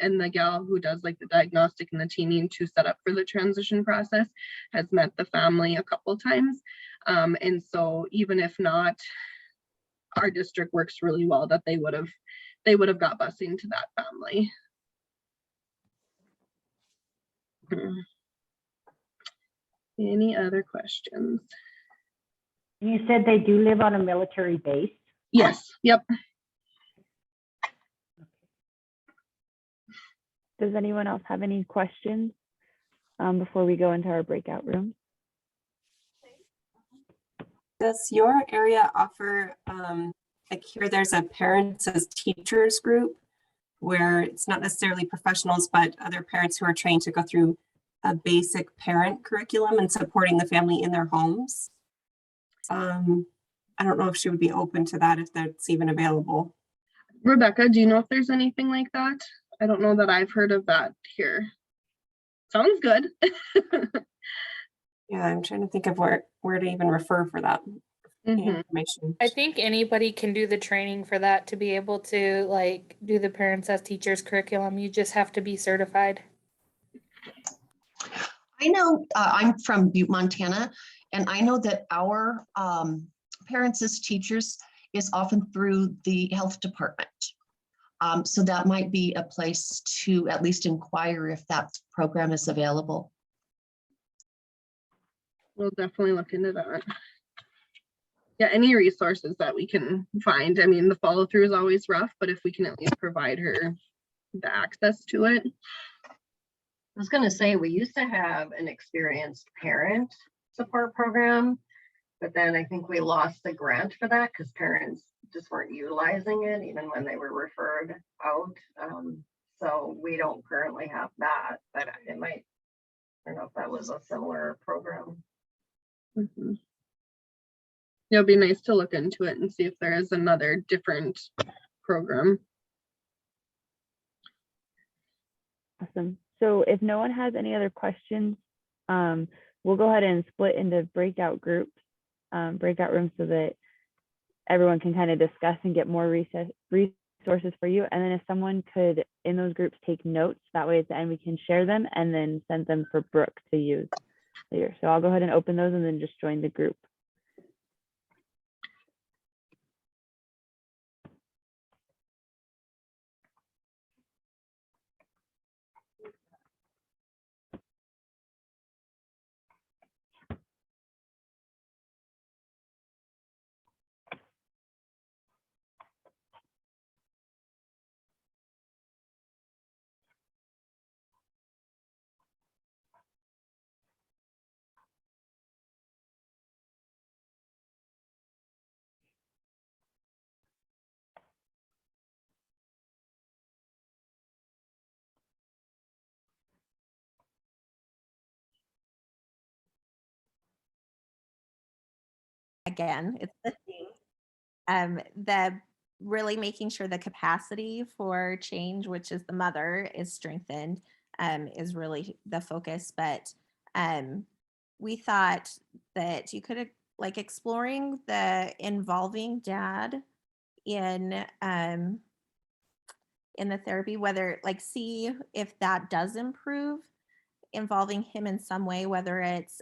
And the gal who does the diagnostic and the teaming to set up for the transition process has met the family a couple times. And so even if not, our district works really well that they would have got busing to that family. Any other questions? You said they do live on a military base? Yes. Yep. Does anyone else have any questions? before we go into our breakout rooms. Does your area offer, like here, there's a parents as teachers group where it's not necessarily professionals, but other parents who are trained to go through a basic parent curriculum and supporting the family in their homes. I don't know if she would be open to that, if that's even available. Rebecca, do you know if there's anything like that? I don't know that I've heard of that here. Sounds good. Yeah, I'm trying to think of where to even refer for that information. I think anybody can do the training for that to be able to like do the parents as teachers curriculum. You just have to be certified. I know I'm from Butte, Montana, and I know that our parents as teachers is often through the health department. So that might be a place to at least inquire if that program is available. We'll definitely look into that. Yeah, any resources that we can find. I mean, the follow through is always rough, but if we can at least provide her the access to it. I was going to say, we used to have an experienced parent support program, but then I think we lost the grant for that because parents just weren't utilizing it even when they were referred out. So we don't currently have that, but it might, I don't know if that was a similar program. Yeah, it'd be nice to look into it and see if there is another different program. Awesome. So if no one has any other questions, we'll go ahead and split into breakout groups, breakout rooms, so that everyone can kind of discuss and get more resources for you. And then if someone could, in those groups, take notes, that way at the end we can share them and then send them for Brooke to use later. So I'll go ahead and open those and then just join the group. Again, it's the theme. The really making sure the capacity for change, which is the mother, is strengthened, is really the focus. But we thought that you could like exploring the involving dad in the therapy, whether like see if that does improve, involving him in some way, whether it's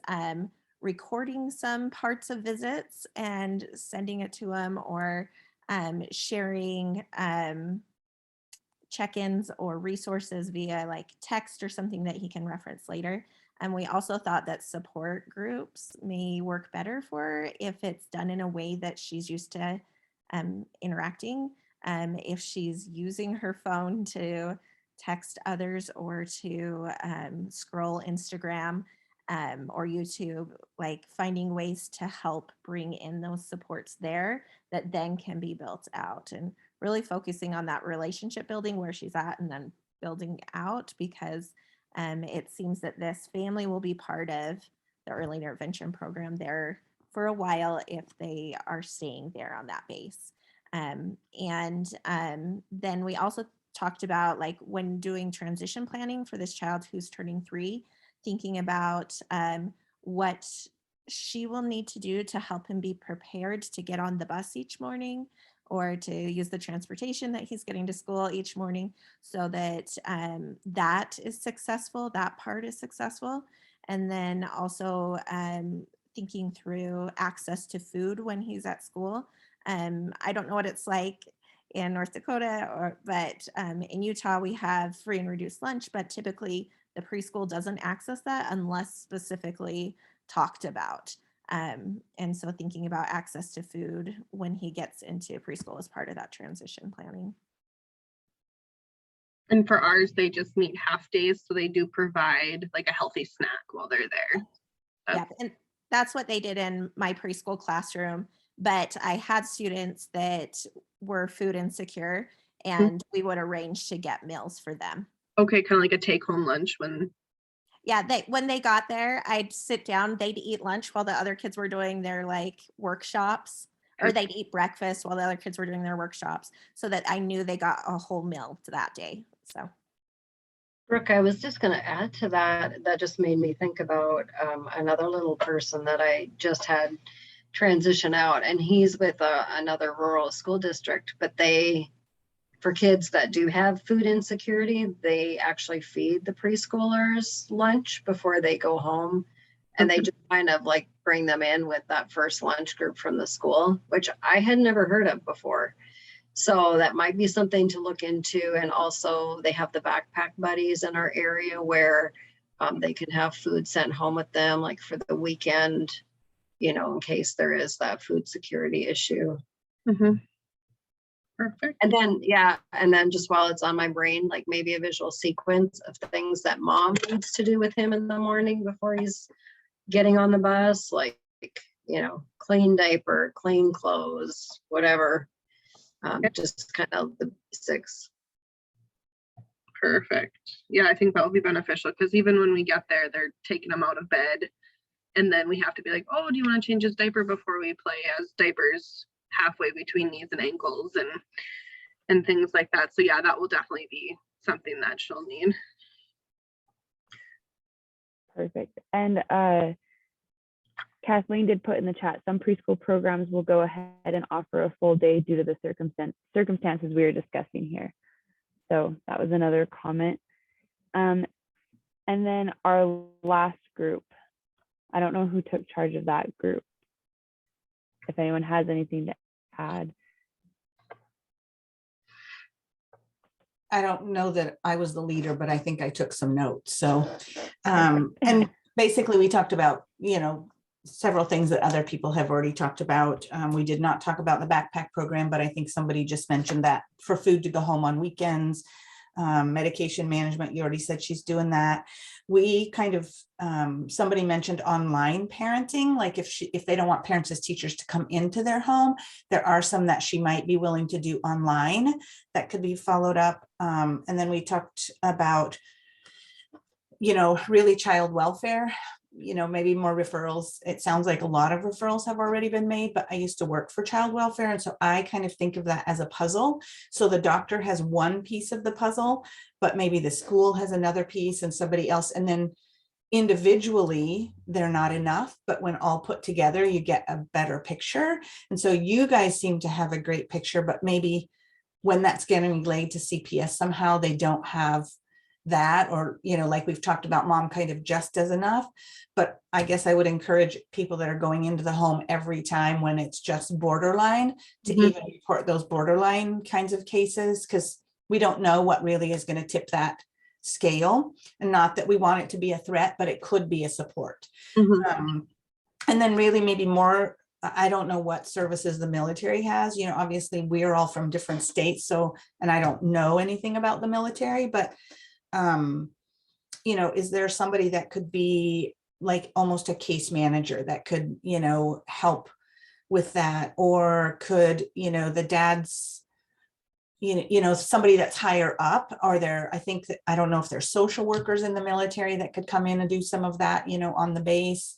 recording some parts of visits and sending it to him, or sharing check-ins or resources via like text or something that he can reference later. And we also thought that support groups may work better for her if it's done in a way that she's used to interacting. If she's using her phone to text others or to scroll Instagram or YouTube, like finding ways to help bring in those supports there that then can be built out, and really focusing on that relationship building where she's at and then building out, because it seems that this family will be part of the early intervention program there for a while if they are staying there on that base. And then we also talked about, like, when doing transition planning for this child who's turning 3, thinking about what she will need to do to help him be prepared to get on the bus each morning or to use the transportation that he's getting to school each morning, so that that is successful, that part is successful. And then also thinking through access to food when he's at school. I don't know what it's like in North Dakota, but in Utah, we have free and reduced lunch, but typically the preschool doesn't access that unless specifically talked about. And so thinking about access to food when he gets into preschool as part of that transition planning. And for ours, they just meet half days, so they do provide like a healthy snack while they're there. Yeah, and that's what they did in my preschool classroom. But I had students that were food insecure, and we would arrange to get meals for them. Okay, kind of like a take-home lunch when. Yeah, when they got there, I'd sit down, they'd eat lunch while the other kids were doing their like workshops, or they'd eat breakfast while the other kids were doing their workshops, so that I knew they got a whole meal that day. So. Brooke, I was just going to add to that. That just made me think about another little person that I just had transition out, and he's with another rural school district, but for kids that do have food insecurity, they actually feed the preschoolers lunch before they go home. And they just kind of like bring them in with that first lunch group from the school, which I had never heard of before. So that might be something to look into. And also they have the backpack buddies in our area where they can have food sent home with them, like for the weekend, in case there is that food security issue. Perfect. And then just while it's on my brain, like maybe a visual sequence of things that mom needs to do with him in the morning before he's getting on the bus, like, clean diaper, clean clothes, whatever. Just kind of the basics. Perfect. Yeah, I think that will be beneficial, because even when we get there, they're taking him out of bed, and then we have to be like, oh, do you want to change his diaper before we play, as diapers halfway between knees and ankles and things like that. So yeah, that will definitely be something that she'll need. Perfect. And Kathleen did put in the chat, some preschool programs will go ahead and offer a full day due to the circumstances we are discussing here. So that was another comment. And then our last group, I don't know who took charge of that group. If anyone has anything to add. I don't know that I was the leader, but I think I took some notes. So, and basically we talked about, several things that other people have already talked about. We did not talk about the backpack program, but I think somebody just mentioned that for food to go home on weekends. Medication management, you already said she's doing that. We kind of, somebody mentioned online parenting, like if they don't want parents as teachers to come into their home, there are some that she might be willing to do online that could be followed up. And then we talked about, really child welfare, maybe more referrals. It sounds like a lot of referrals have already been made, but I used to work for child welfare. And so I kind of think of that as a puzzle. So the doctor has one piece of the puzzle, but maybe the school has another piece and somebody else. And then individually, they're not enough, but when all put together, you get a better picture. And so you guys seem to have a great picture, but maybe when that's getting laid to CPS, somehow they don't have that, or like we've talked about, mom kind of just does enough. But I guess I would encourage people that are going into the home every time when it's just borderline to even report those borderline kinds of cases, because we don't know what really is going to tip that scale. And not that we want it to be a threat, but it could be a support. And then really maybe more, I don't know what services the military has. Obviously we're all from different states, so, and I don't know anything about the military, but is there somebody that could be like almost a case manager that could, help with that? Or could, the dad's, somebody that's higher up? Are there, I don't know if there's social workers in the military that could come in and do some of that, on the base.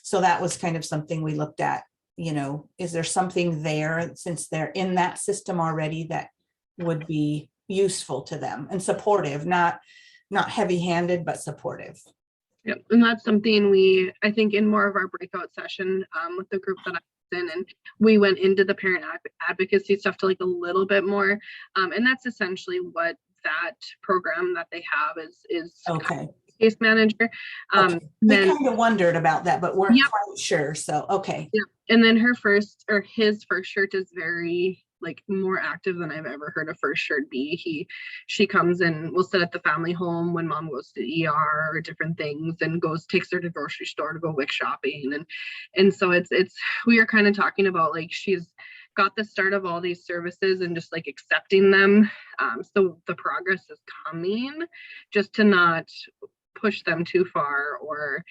So that was kind of something we looked at, is there something there, since they're in that system already, that would be useful to them and supportive, not heavy-handed, but supportive. Yep, and that's something I think in more of our breakout session with the group that I was in, and we went into the parent advocacy stuff to like a little bit more, and that's essentially what that program that they have is okay. Case manager. Okay. We kind of wondered about that, but weren't quite sure. So okay. Yeah, and then his first shirt is very like more active than I've ever heard a first shirt be. She comes and will sit at the family home when mom goes to ER or different things, and takes her to the grocery store to go WIC shopping, and so it's we are kind of talking about like she's got the start of all these services and just like accepting them. So the progress is coming, just to not push them too far or,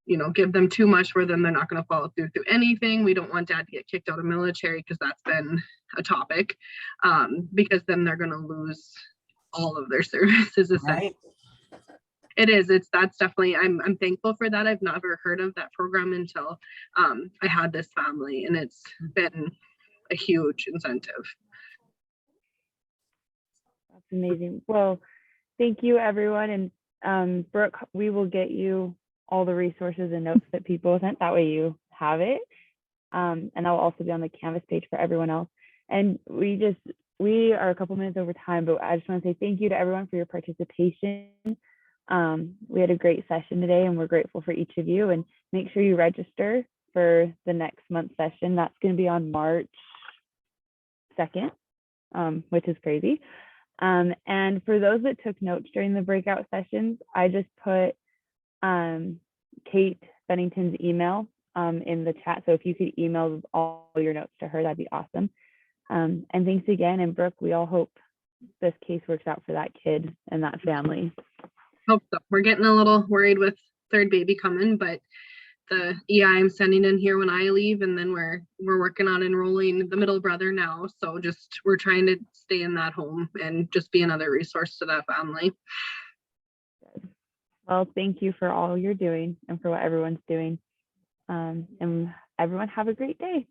you know, give them too much where then they're not going to follow through anything. We don't want dad to get kicked out of military, because that's been a topic, because then they're going to lose all of their services. Right. That's definitely, I'm thankful for that. I've never heard of that program until I had this family, and it's been a huge incentive. That's amazing. Well, thank you, everyone. And Brooke, we will get you all the resources and notes that people sent. That way you have it. And I'll also be on the Canvas page for everyone else. And we are a couple minutes over time, but I just want to say thank you to everyone for your participation. We had a great session today, and we're grateful for each of you. And make sure you register for the next month's session. That's going to be on March 2nd, which is crazy. And for those that took notes during the breakout sessions, I just put Kate Bennington's email in the chat. So if you could email all your notes to her, that'd be awesome. And thanks again. And Brooke, we all hope this case works out for that kid and that family. Hope so. We're getting a little worried with third baby coming, but the EI I'm sending in here when I leave, and then we're working on enrolling the middle brother now. So just we're trying to stay in that home and just be another resource to that family. Good. Well, thank you for all you're doing and for what everyone's doing. And everyone have a great day.